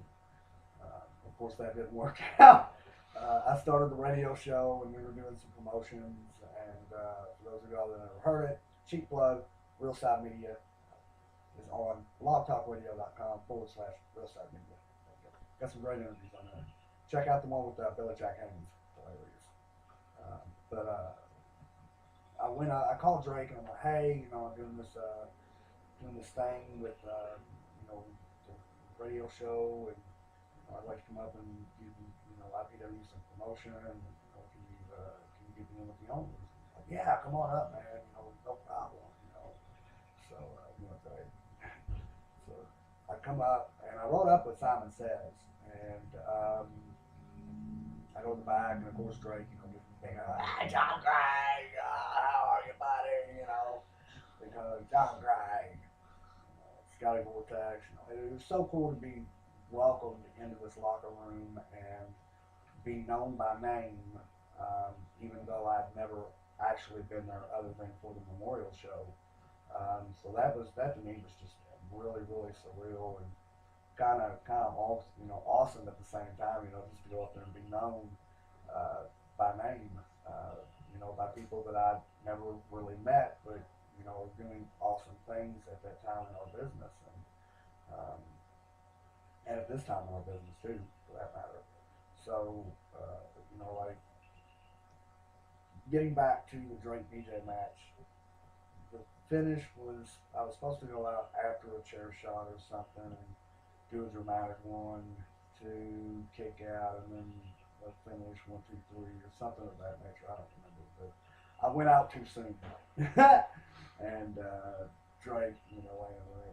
And, of course, that didn't work out. I started the radio show, and we were doing some promotions. And for those of y'all that never heard it, cheap plug, Real Side Media is on blogtalkradio.com/Real Side Media. Got some great interviews on there. Check out the one with Billy Jack Haynes. Hilarious. But I called Drake, and I'm like, hey, I'm doing this thing with the radio show, and I'd like to come up and give IPW some promotion, and can you get me in with the owners? Like, yeah, come on up, man. No problem. So so I come up, and I rode up with Simon Says, and I go to the back, and of course Drake, hey John Craig, how are you, buddy? Because John Craig, Scotty Vortex. It was so cool to be welcomed into this locker room and be known by name, even though I'd never actually been there other than for the memorial show. So that to me was just really really surreal and kind of awesome at the same time. Just to go up there and be known by name. By people that I'd never really met, but doing awesome things at that time in our business, and at this time in our business too, for that matter. So, like getting back to the Drake BJ match, the finish was I was supposed to go out after a chair shot or something and do a dramatic 1, 2, kick out, and then a finish 1, 2, 3 or something of that nature. I don't remember, but I went out too soon. And Drake,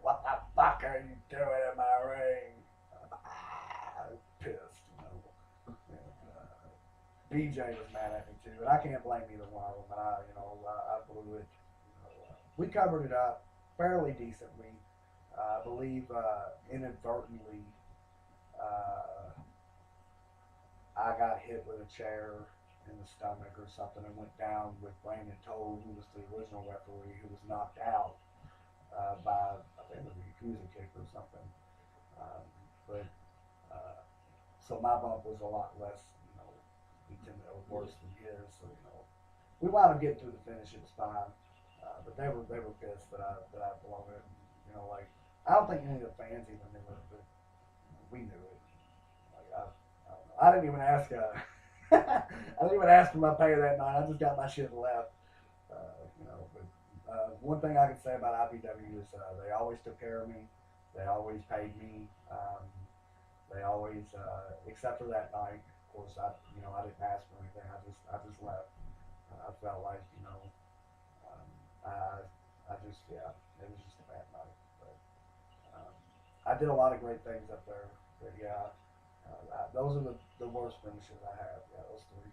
what the fuck are you doing in my ring? I was pissed, And, BJ was mad at me too, and I can't blame either one of them. And I blew it. We covered it up fairly decently. I believe inadvertently I got hit with a chair in the stomach or something and went down with Brandon Toll, who was the original referee, who was knocked out by I think it was a Yakuza kick or something. But so my bump was a lot less, worse than his. So we wound up getting through the finish. It was fine. But they were pissed that I blown it. You know, like I don't think any of the fans even knew it, but we knew it. Like I don't know. I didn't even ask. I didn't even ask for my pay that night. I just got my shit and left. You know, but one thing I can say about IBW is they always took care of me. They always paid me. They always, except for that night, of course, I didn't ask for anything. I just left. I felt like, um, I just, yeah, it was just a bad night. But um, I did a lot of great things up there. But yeah, those are the worst finishes I have. Yeah, those three.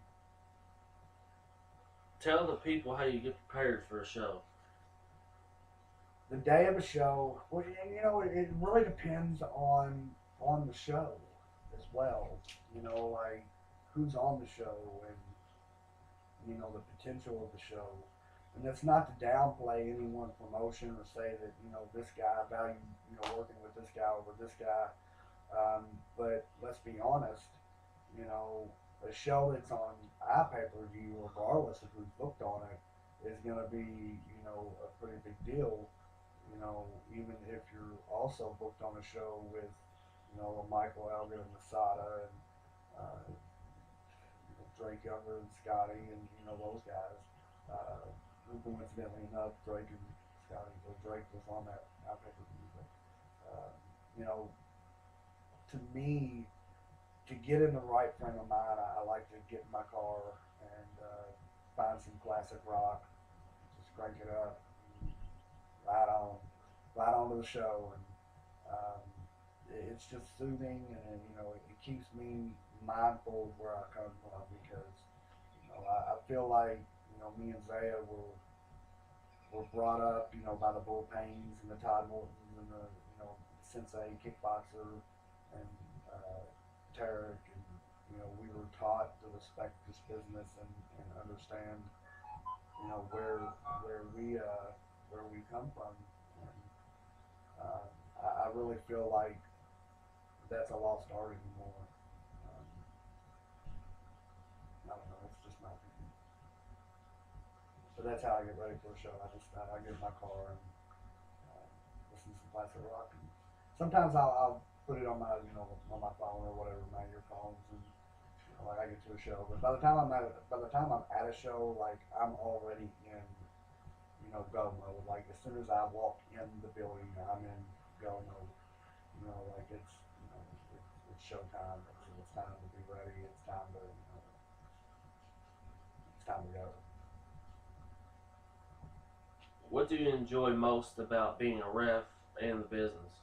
Tell the people how you get prepared for a show. The day of a show, well, it really depends on the show as well. Like who's on the show and the potential of the show. And that's not to downplay any one promotion or say that this guy I value working with this guy over this guy. But let's be honest, you know, a show that's on iPay-per-view, regardless of who's booked on it, is going to be a pretty big deal. Even if you're also booked on a show with a Michael Elgin and Masada and Drake Younger and Scotty and those guys. Coincidentally enough, Drake and Scotty, or Drake was on that pay per view. But you know, to me, to get in the right frame of mind, I like to get in my car and find some classic rock, just crank it up, and ride on, ride on to the show, and um, it's just soothing, and it keeps me mindful of where I come from because I feel like me and Zaya were brought up by the Bull Paynes and the Todd Mortons and the Sensei Kickboxer and Tarek, and we were taught to respect this business and understand where we come from. And I really feel like that's a lost art anymore. Um, I don't know. It's just my opinion. So that's how I get ready for a show. I get in my car and uh, listen to some classic rock. And sometimes I'll put it on my phone or whatever, my earphones, and like I get to a show. But by the time I'm at a show, like I'm already in go mode. Like as soon as I walk in the building, I'm in go mode. Like it's showtime. It's time to be ready. It's time to go. What do you enjoy most about being a ref and the business?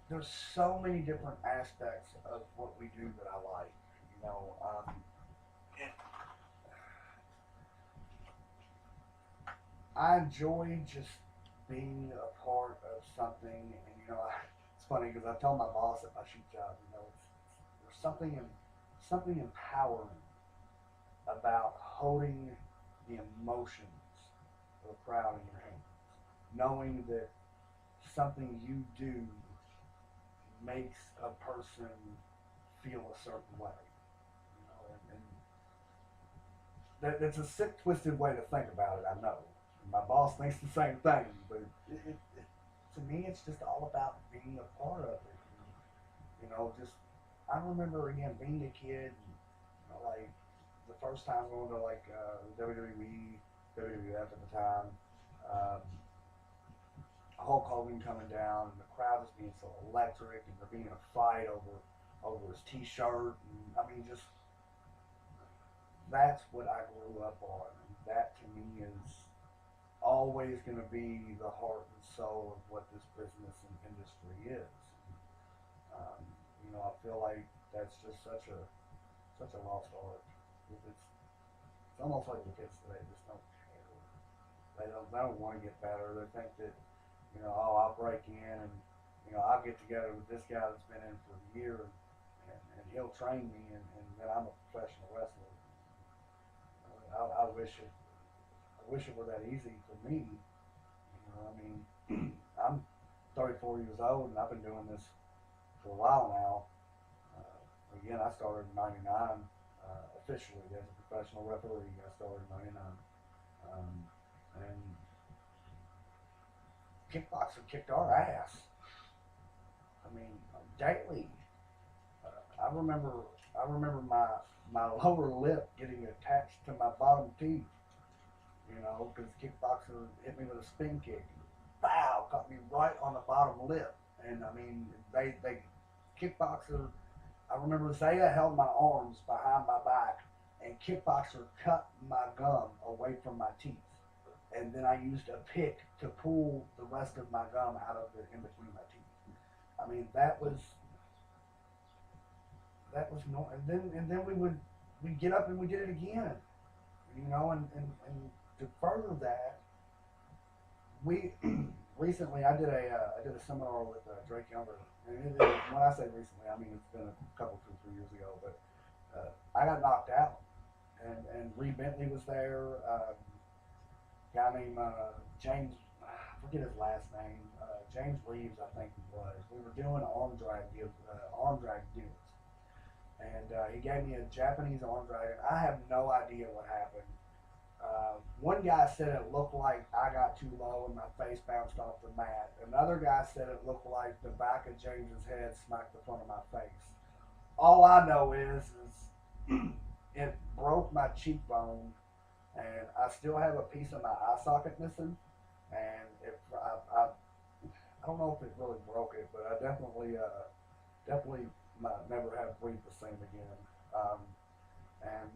There's so many different aspects of what we do that I like. You know, um, I enjoy just being a part of something, and it's funny because I tell my boss at my shoot job, there's something empowering about holding the emotions of a crowd in your hands, knowing that something you do makes a person feel a certain way. And that's a sick, twisted way to think about it. I know. My boss thinks the same thing, but to me, it's just all about being a part of it. Just I remember again being a kid, like the first time going to like WWE, WWF at the time. Um, Hulk Hogan coming down, and the crowd is being so electric, and there being a fight over his T-shirt, and I mean, just that's what I grew up on. And that to me is always going to be the heart and soul of what this business and industry is. Um, I feel like that's just such a lost art. It's almost like the kids today just don't care. They don't want to get better. They think that oh, I'll break in and I'll get together with this guy that's been in for a year and he'll train me and then I'm a professional wrestler. I wish it were that easy for me. I mean, I'm 34 years old and I've been doing this for a while now. Again, I started in '99 officially as a professional referee. I started in '99. um, and kickboxer kicked our ass. I mean, daily. I remember, I remember my lower lip getting attached to my bottom teeth. You know, because kickboxer hit me with a spin kick. Bow, caught me right on the bottom lip. And I mean, they kickboxer. I remember Zaya held my arms behind my back, and kickboxer cut my gum away from my teeth. And then I used a pick to pull the rest of my gum out of the in between my teeth. I mean, that was no. And then we get up and we did it again. You know, and to further that, we recently I did a seminar with Drake Younger, and when I say recently, I mean it's been a couple 2 3 years ago, but I got knocked out, and Reed Bentley was there, a guy named James, I forget his last name, James Reeves I think he was. We were doing arm drag deals, and he gave me a Japanese arm drag, and I have no idea what happened. One guy said it looked like I got too low and my face bounced off the mat. Another guy said it looked like the back of James's head smacked the front of my face. All I know is it broke my cheekbone, and I still have a piece of my eye socket missing. And I don't know if it really broke it, but I definitely might never have breathed the same again. And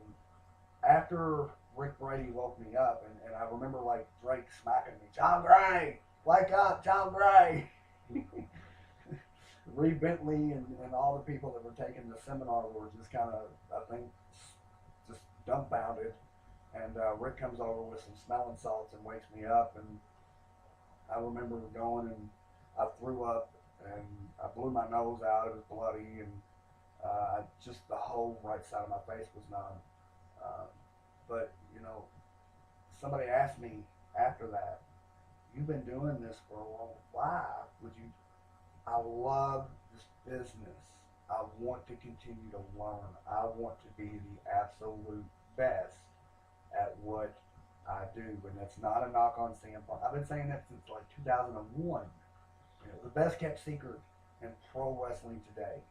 after Rick Brady woke me up, and I remember like Drake smacking me, John Gray, wake up, John Gray. Reed Bentley and all the people that were taking the seminar were just kind of, I think, just dumbfounded. And Rick comes over with some smelling salts and wakes me up. And I remember going and I threw up and I blew my nose out. It was bloody, and just the whole right side of my face was numb. Uh, but you know, somebody asked me after that, "You've been doing this for a long. Why would you?" I love this business. I want to continue to learn. I want to be the absolute best at what I do, and that's not a knock on CM Punk. I've been saying that since like 2001. You know, the best kept secret in pro wrestling today.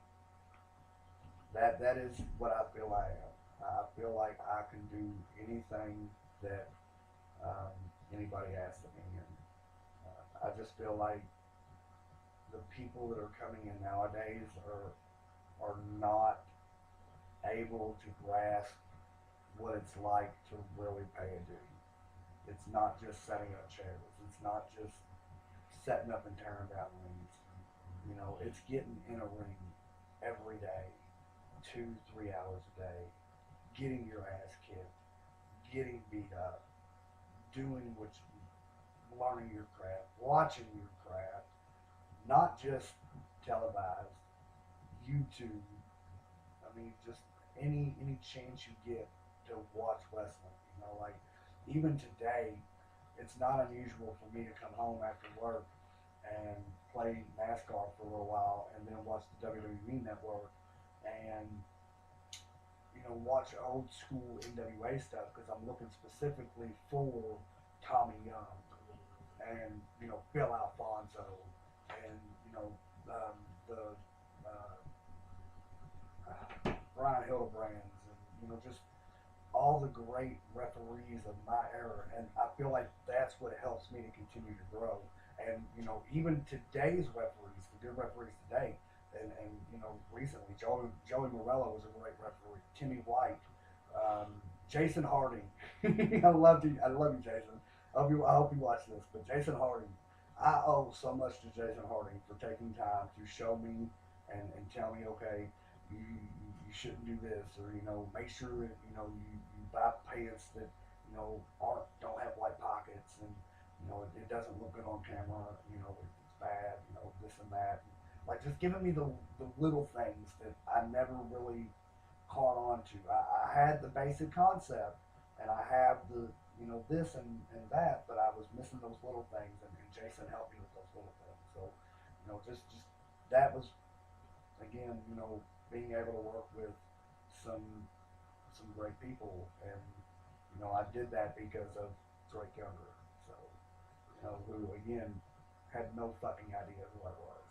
That is what I feel I am. I feel like I can do anything that um, anybody asks of me, and I just feel like the people that are coming in nowadays are not able to grasp what it's like to really pay a dude. It's not just setting up chairs. It's not just setting up and tearing down rings. You know, it's getting in a ring every day, 2 3 hours a day, getting your ass kicked, getting beat up, doing what you, learning your craft, watching your craft, not just televised, YouTube. I mean, just any chance you get to watch wrestling. You know, like even today, it's not unusual for me to come home after work and play NASCAR for a little while, and then watch the WWE Network, and watch old school NWA stuff because I'm looking specifically for Tommy Young and Bill Alfonso and the Brian Hildebrands, and just all the great referees of my era, and I feel like that's what helps me to continue to grow. And even today's referees, the good referees today, and recently Joey Morello was a great referee. Timmy White, Jason Harding. I love you, Jason. I hope you watch this. But Jason Harding, I owe so much to Jason Harding for taking time to show me and tell me, okay, you shouldn't do this, or make sure that you buy pants that aren't don't have white pockets, and it doesn't look good on camera. It's bad. This and that. Like just giving me the little things that I never really caught on to. I had the basic concept, and I have the this and that, but I was missing those little things, and Jason helped me with those little things. So just that was again being able to work with some some great people, and I did that because of Drake Younger. So, who again had no fucking idea who I was.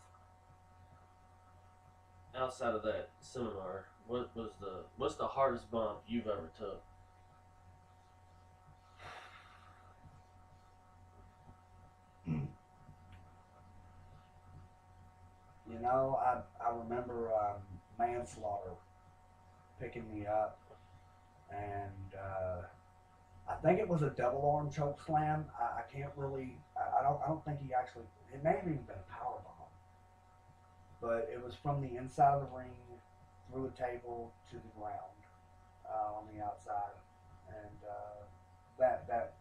Outside of that seminar, what's the hardest bump you've ever took? I remember Manslaughter picking me up, and I think it was a double arm choke slam. I can't really. I don't think he actually. It may have even been a power bomb, but it was from the inside of the ring through a table to the ground on the outside, and that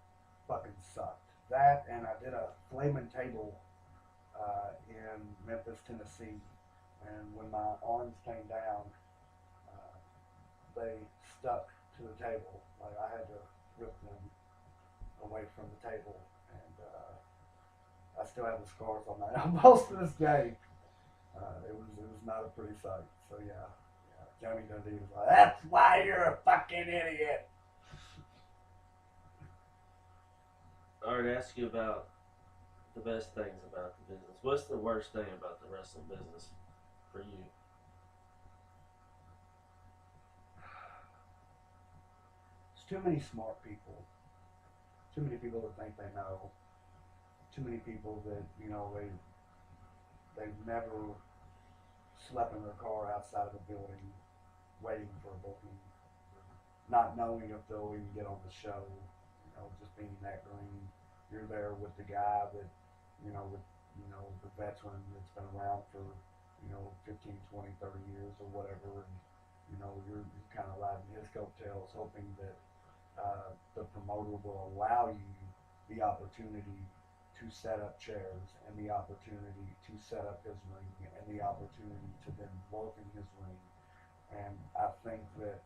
fucking sucked. That, and I did a flaming table in Memphis, Tennessee, and when my arms came down, uh, they stuck to the table. Like I had to rip them away from the table, and I still have the scars on my elbows to this day. It was not a pretty sight. So yeah, Johnny Dundee was like, "That's why you're a fucking idiot." I already asked you about the best things about the business. What's the worst thing about the wrestling business for you? There's too many smart people. Too many people that think they know. Too many people that they've never slept in their car outside of a building waiting for a booking, not knowing if they'll even get on the show. Just being that green. You're there with the guy that with the veteran that's been around for 15, 20, 30 years or whatever, and you're kind of riding his coattails, hoping that the promoter will allow you the opportunity to set up chairs and the opportunity to set up his ring and the opportunity to then work in his ring. And I think that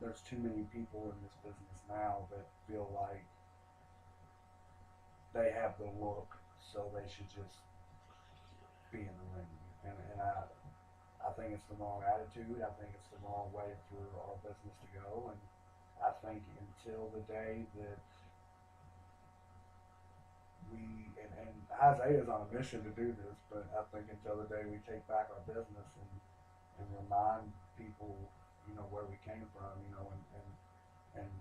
there's too many people in this business now that feel like they have the look, so they should just be in the ring. And I think it's the wrong attitude. I think it's the wrong way for our business to go. And I think until the day that and Isaiah's on a mission to do this, but I think until the day we take back our business and remind people, where we came from, and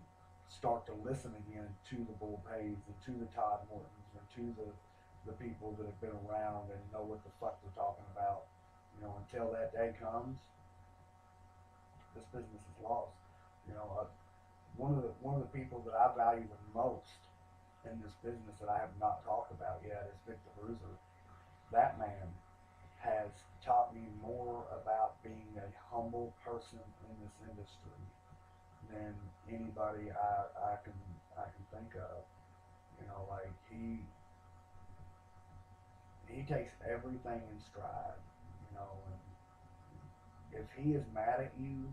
start to listen again to the Bull Pays and to the Todd Mortons and to the people that have been around and know what the fuck they're talking about. Until that day comes, this business is lost. One of the people that I value the most in this business that I have not talked about yet is Victor Bruiser. That man has taught me more about being a humble person in this industry than anybody I can think of. Like he takes everything in stride. And if he is mad at you,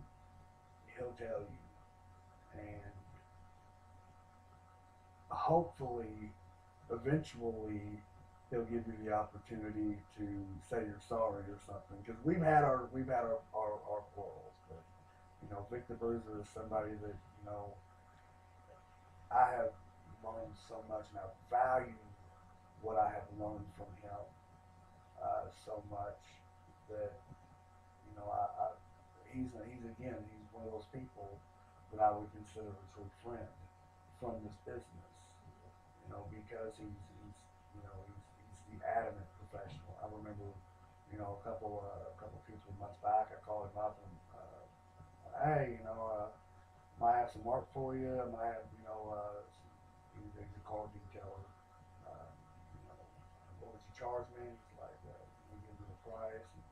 he'll tell you, and hopefully, eventually, he'll give you the opportunity to say you're sorry or something. Because we've had our quarrels, but Victor Bruiser is somebody that I have learned so much, and I value what I have learned from him so much that he's one of those people that I would consider a true friend from this business. Because he's the adamant professional. I remember, a couple few months back, I called him up and hey, might have some work for you. I might have he's a car detailer. You know, what would you charge me? He's like, we give you the price. And,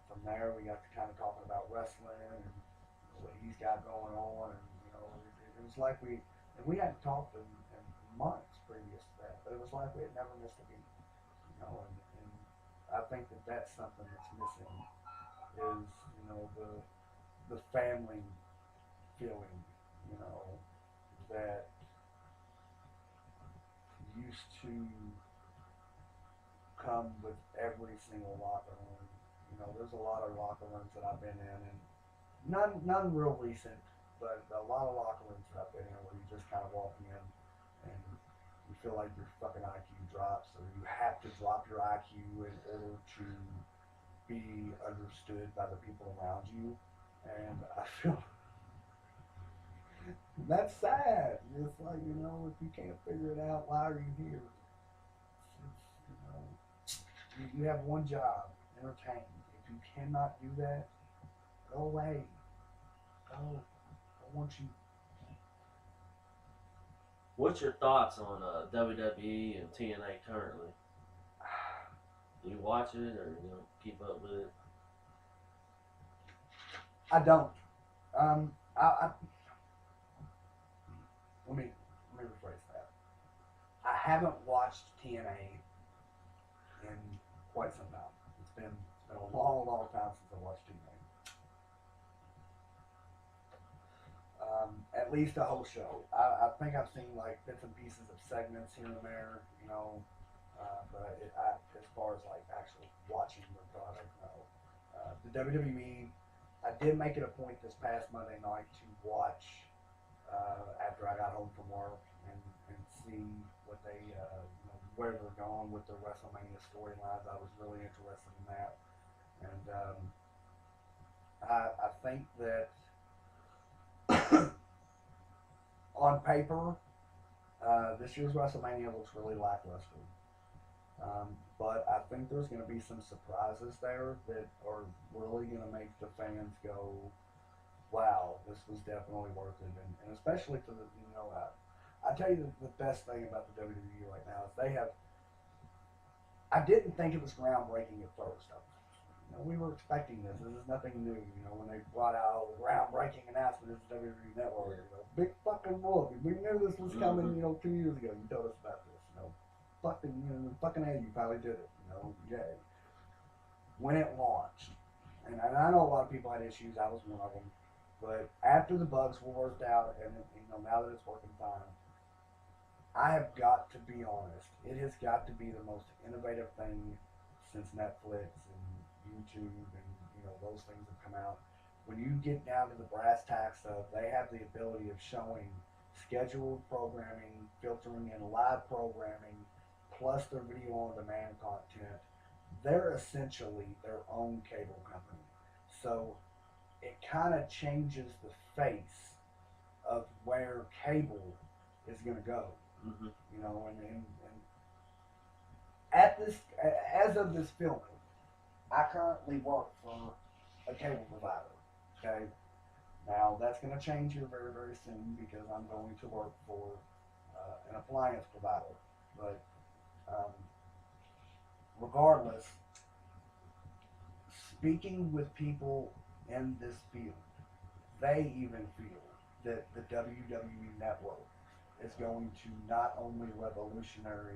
from there, we got to kind of talking about wrestling and what he's got going on, and it was like we hadn't talked in months previous to that, but it was like we had never missed a beat, and I think that that's something that's missing is the family feeling, that used to come with every single locker room. There's a lot of locker rooms that I've been in, and none real recent, but a lot of locker rooms that I've been in where you just kind of walk in. feel like your fucking IQ drops, or you have to drop your IQ in order to be understood by the people around you. And I feel that's sad. It's like, you know, if you can't figure it out, why are you here? You know, you have one job, entertain. If you cannot do that, go away. Go. I want you. What's your thoughts on WWE and TNA currently? Do you watch it or keep up with it? I don't. I let me rephrase that. I haven't watched TNA in quite some time. It's been a long time since I watched TNA. At least a whole show. I think I've seen like bits and pieces of segments here and there, you know, but as far as like actually watching the product, no. The WWE, I did make it a point this past Monday night to watch after I got home from work and see what they, where they're going with the WrestleMania storylines. I was really interested in that, and I think that on paper, this year's WrestleMania looks really lackluster. But I think there's going to be some surprises there that are really going to make the fans go, wow, this was definitely worth it. And especially for the, I tell you the best thing about the WWE right now is they have, I didn't think it was groundbreaking at first. We were expecting this. This is nothing new. When they brought out the groundbreaking announcement of the WWE Network, big fucking whoop. We knew this was coming, 2 years ago. You told us about this, fucking hell, you probably did it, yay. When it launched, and I know a lot of people had issues. I was one of them. But after the bugs were worked out, and now that it's working fine, I have got to be honest. It has got to be the most innovative thing since Netflix and YouTube and those things have come out. When you get down to the brass tacks of, they have the ability of showing scheduled programming, filtering in live programming, plus their video on demand content. They're essentially their own cable company. So it kind of changes the face of where cable is going to go. Mm-hmm. And at this, as of this filming, I currently work for a cable provider. Okay, now that's going to change here very, very soon because I'm going to work for an appliance provider. But regardless, speaking with people in this field, they even feel that the WWE Network is going to not only revolutionize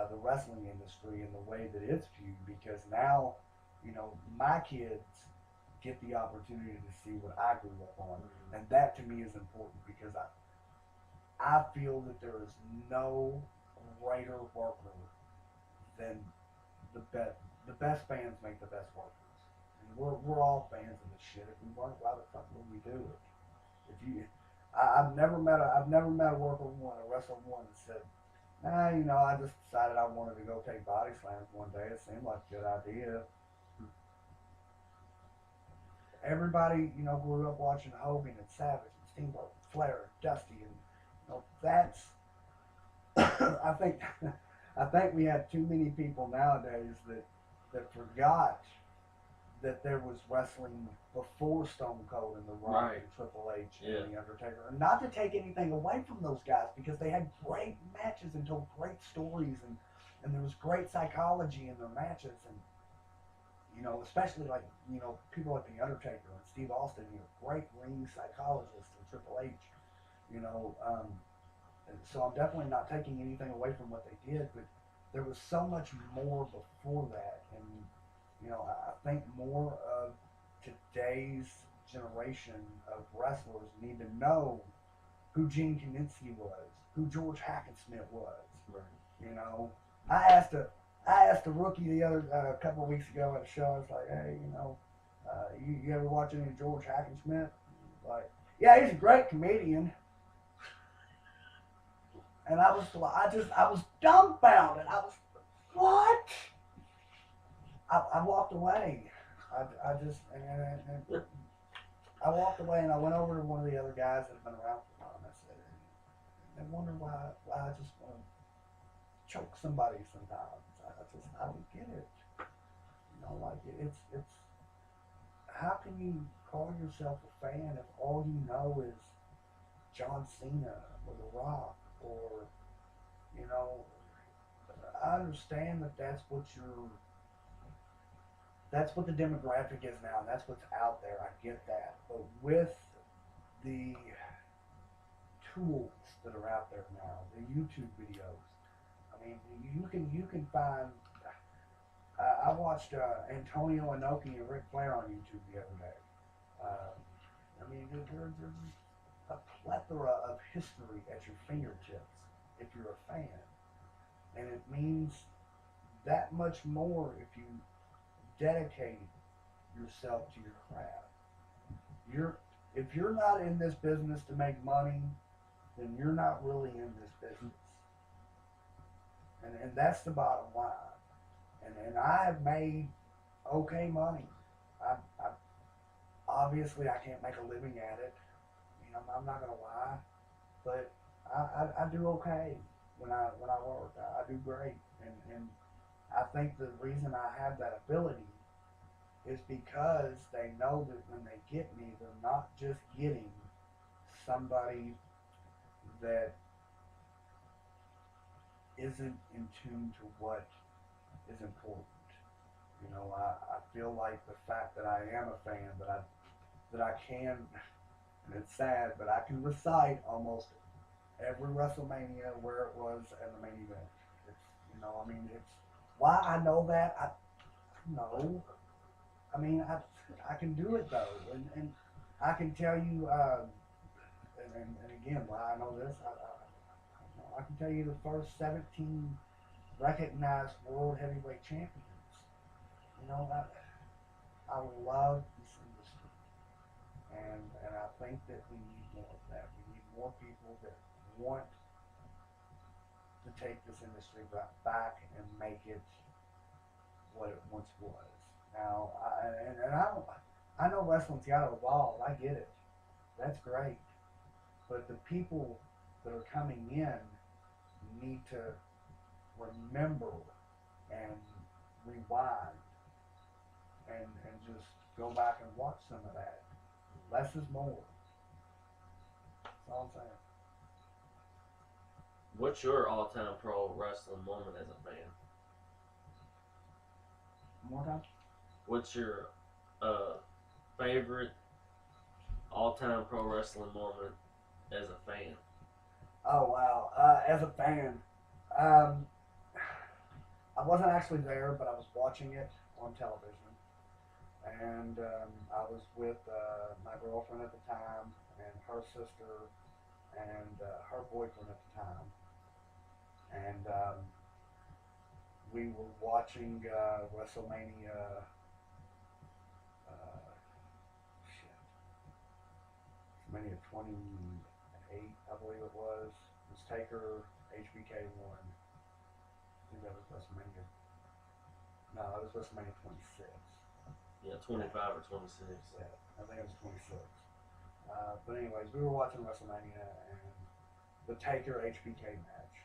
the wrestling industry in the way that it's viewed, because now, my kids get the opportunity to see what I grew up on, and that to me is important because I feel that there is no greater worker than the best. The best fans make the best workers. And we're all fans of this shit. If we weren't, why the fuck would we do it? I've never met a worker one, a wrestler one that said, I just decided I wanted to go take body slams one day. It seemed like a good idea. Everybody, grew up watching Hogan and Savage and Steamboat, and Flair, and Dusty, and that's. I think we have too many people nowadays that forgot that there was wrestling before Stone Cold and The Rock and Triple H and The Undertaker. And not to take anything away from those guys, because they had great matches and told great stories, and there was great psychology in their matches, and especially like people like The Undertaker and Steve Austin, great ring psychologists, and Triple H, so I'm definitely not taking anything away from what they did, but there was so much more before that, and I think more of today's generation of wrestlers need to know who Gene Kiniski was, who George Hackenschmidt was. Right. I asked a rookie the other a couple of weeks ago at a show. I was like, hey, you ever watch any of George Hackenschmidt? Like, yeah, he's a great comedian. And I was dumbfounded. I was, what? I walked away. I just, and I walked away and I went over to one of the other guys that had been around for a while and I said, I wonder why I just want to choke somebody sometimes. I don't get it. You know, like it's how can you call yourself a fan if all you know is John Cena or The Rock or you know I understand that that's what the demographic is now and that's what's out there. I get that. But with the tools that are out there now, the YouTube videos, I mean you can find I watched Antonio Inoki and Ric Flair on YouTube the other day. I mean, there's a plethora of history at your fingertips if you're a fan. And it means that much more if you dedicate yourself to your craft. If you're not in this business to make money, then you're not really in this business. And that's the bottom line. And I have made okay money. I obviously I can't make a living at it. You know, I'm not gonna lie, but I do okay when I work. I do great, and I think the reason I have that ability is because they know that when they get me, they're not just getting somebody that isn't in tune to what is important. You know, I feel like the fact that I am a fan, that I can, and it's sad, but I can recite almost every WrestleMania where it was and the main event. It's I mean, it's why I know that. I know. I mean, I can do it though, and I can tell you, and again, why I know this, I can tell you the first 17 recognized world heavyweight champions. You know, I love this industry, and I think that we need more of that. We need more people that want to take this industry back and make it what it once was. Now, I know wrestling's got to evolve. I get it. That's great. But the people that are coming in need to remember and rewind and just go back and watch some of that. Less is more. That's all I'm saying. What's your all-time pro wrestling moment as a fan? One more time? What's your uh, favorite all-time pro wrestling moment as a fan? Oh wow! As a fan, um, I wasn't actually there, but I was watching it on television, and I was with my girlfriend at the time, and her sister, and her boyfriend at the time, and we were watching WrestleMania. Uh, WrestleMania 28, I believe it was. It was Taker HBK one. I think that was WrestleMania. No, it was WrestleMania 26. Yeah, 25 or 26. Yeah, I think it was 26. But anyways, we were watching WrestleMania and the Taker HBK match.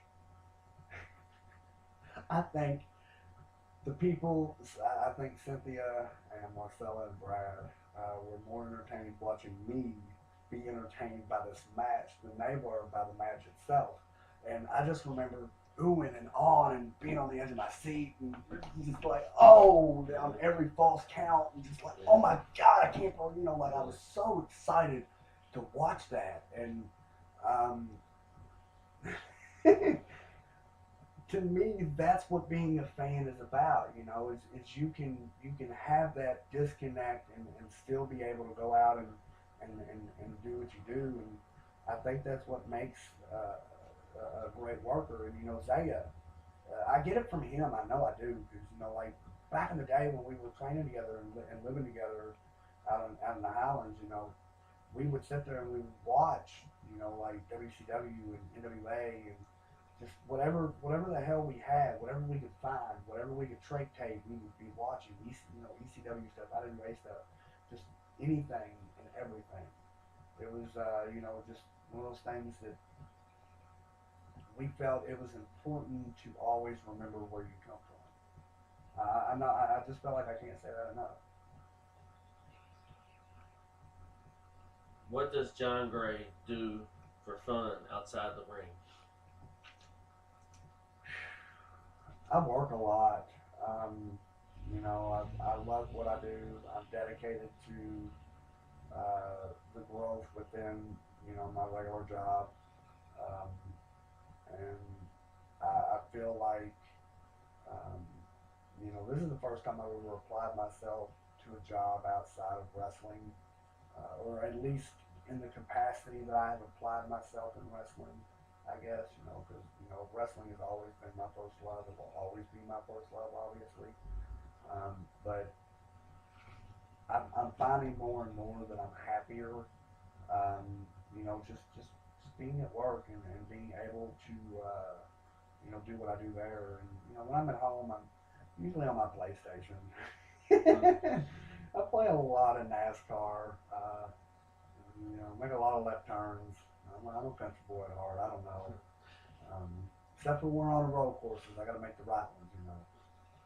I think the people, I think Cynthia and Marcella and Brad were more entertained watching me be entertained by this match than they were by the match itself. And I just remember oohing and awing and being on the edge of my seat and just like, oh, on every false count and just like, oh my God, I can't believe, like I was so excited to watch that. And to me, that's what being a fan is about. Is you can have that disconnect and still be able to go out and do what you do. And I think that's what makes a great worker. And Zaya, I get it from him. I know I do because like back in the day when we were training together and living together out in the Highlands, we would sit there and we would watch, like WCW and NWA and just whatever the hell we had, whatever we could find, whatever we could trade tape, we would be watching. ECW stuff, IWA stuff, just anything and everything. It was just one of those things that we felt it was important to always remember where you come from. I just felt like I can't say that enough. What does John Gray do for fun outside the ring? I work a lot. I love what I do. I'm dedicated to the growth within my regular job, um, and I feel like um, this is the first time I've ever applied myself to a job outside of wrestling, or at least in the capacity that I have applied myself in wrestling. I guess because wrestling has always been my first love. It will always be my first love, obviously. But I'm finding more and more that I'm happier. Just being at work and being able to do what I do there. And when I'm at home, I'm usually on my PlayStation. I play a lot of NASCAR. Make a lot of left turns. I'm a country boy at heart. I don't know. Um, Except when we're on the road courses, I got to make the right ones.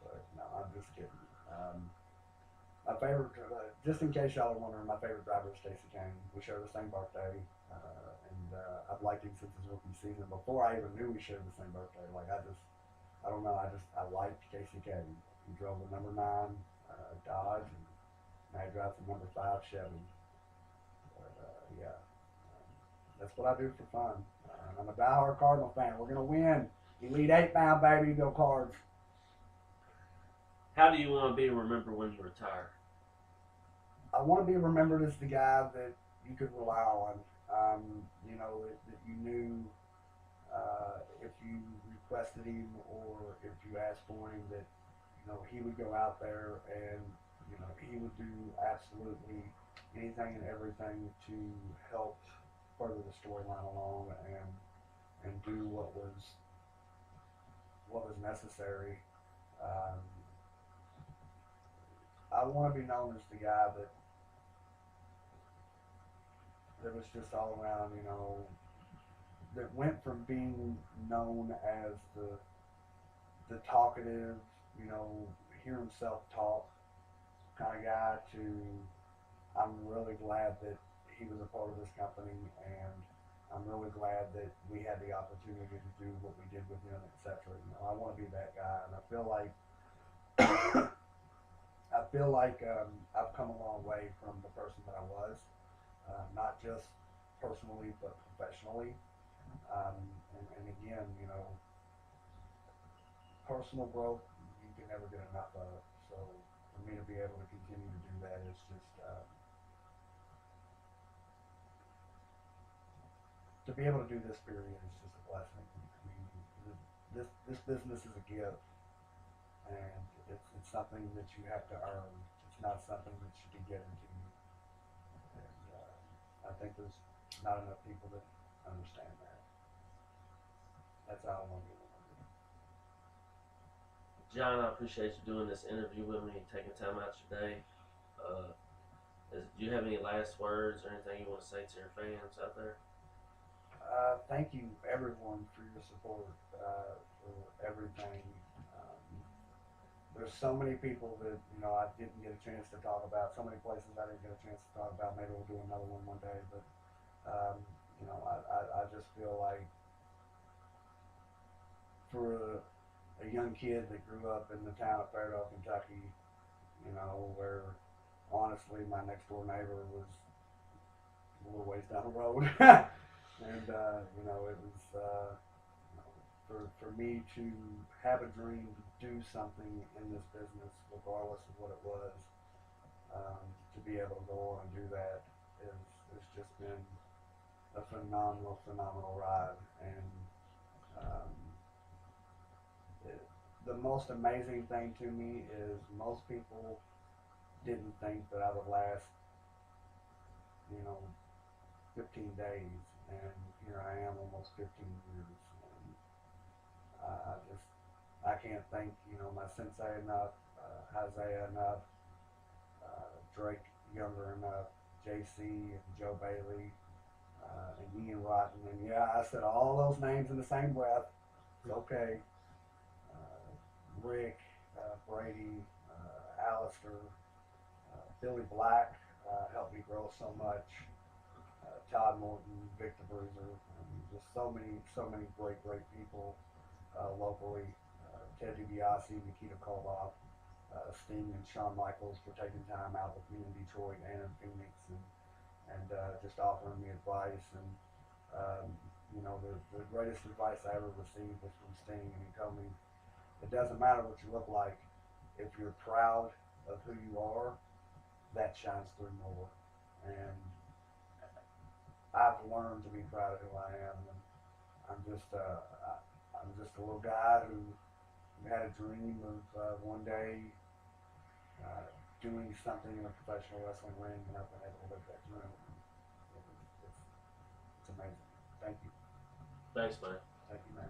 But no, I'm just kidding. My favorite, just in case y'all are wondering, my favorite driver is Stacey Kane. We share the same birthday, and I've liked him since his rookie season. Before I even knew we shared the same birthday, I don't know, I liked Casey Kane. He drove the number 9 Dodge, and now he drives the number 5 Chevy. But yeah, that's what I do for fun. I'm a diehard Cardinal fan. We're gonna win. Elite 8 bound, baby. Go Cards. How do you want to be remembered when you retire? I want to be remembered as the guy that you could rely on. That you knew if you requested him or if you asked for him, that he would go out there and he would do absolutely anything and everything to help further the storyline along and do what was necessary. Um, I want to be known as the guy that was just all around, that went from being known as the talkative, hear himself talk kind of guy to I'm really glad that he was a part of this company, and I'm really glad that we had the opportunity to do what we did with him, etc. I want to be that guy, and I feel like I've come a long way from the person that I was, not just personally but professionally. And again, personal growth you can never get enough of. So for me to be able to continue to do that is just to be able to do this period is just a blessing. I mean, this business is a gift, and it's something that you have to earn. It's not something that should be given to you. And I think there's not enough people that understand that. That's how I want to be remembered. John, I appreciate you doing this interview with me, taking time out your day. Do you have any last words or anything you want to say to your fans out there? Thank you, everyone, for your support, for everything. There's so many people that I didn't get a chance to talk about. So many places I didn't get a chance to talk about. Maybe we'll do another one day. But I just feel like for a young kid that grew up in the town of Fairfield, Kentucky, where honestly my next door neighbor was a little ways down the road, and it was for me to have a dream to do something in this business, regardless of what it was, to be able to go on and do that it's just been a phenomenal ride. And the most amazing thing to me is most people didn't think that I would last, 15 days, and here I am almost 15 years. And I can't thank my sensei enough, Isaiah enough, Drake Younger enough, JC and Joe Bailey, and Ian Rotten. And yeah, I said all those names in the same breath. It's okay. Rick, Brady, Alistair, Billy Black helped me grow so much. Todd Morton, Victor Bruiser, just so many great people locally. Ted DiBiase, Nikita Koloff, Sting and Shawn Michaels for taking time out with me in Detroit and in Phoenix, and just offering me advice. And the greatest advice I ever received was from Sting, and he told me it doesn't matter what you look like. If you're proud of who you are, that shines through more. And I've learned to be proud of who I am. And I'm just a little guy who had a dream of one day doing something in a professional wrestling ring, and I've been able to live that dream. It's amazing. Thank you. Thanks, man. Thank you, man.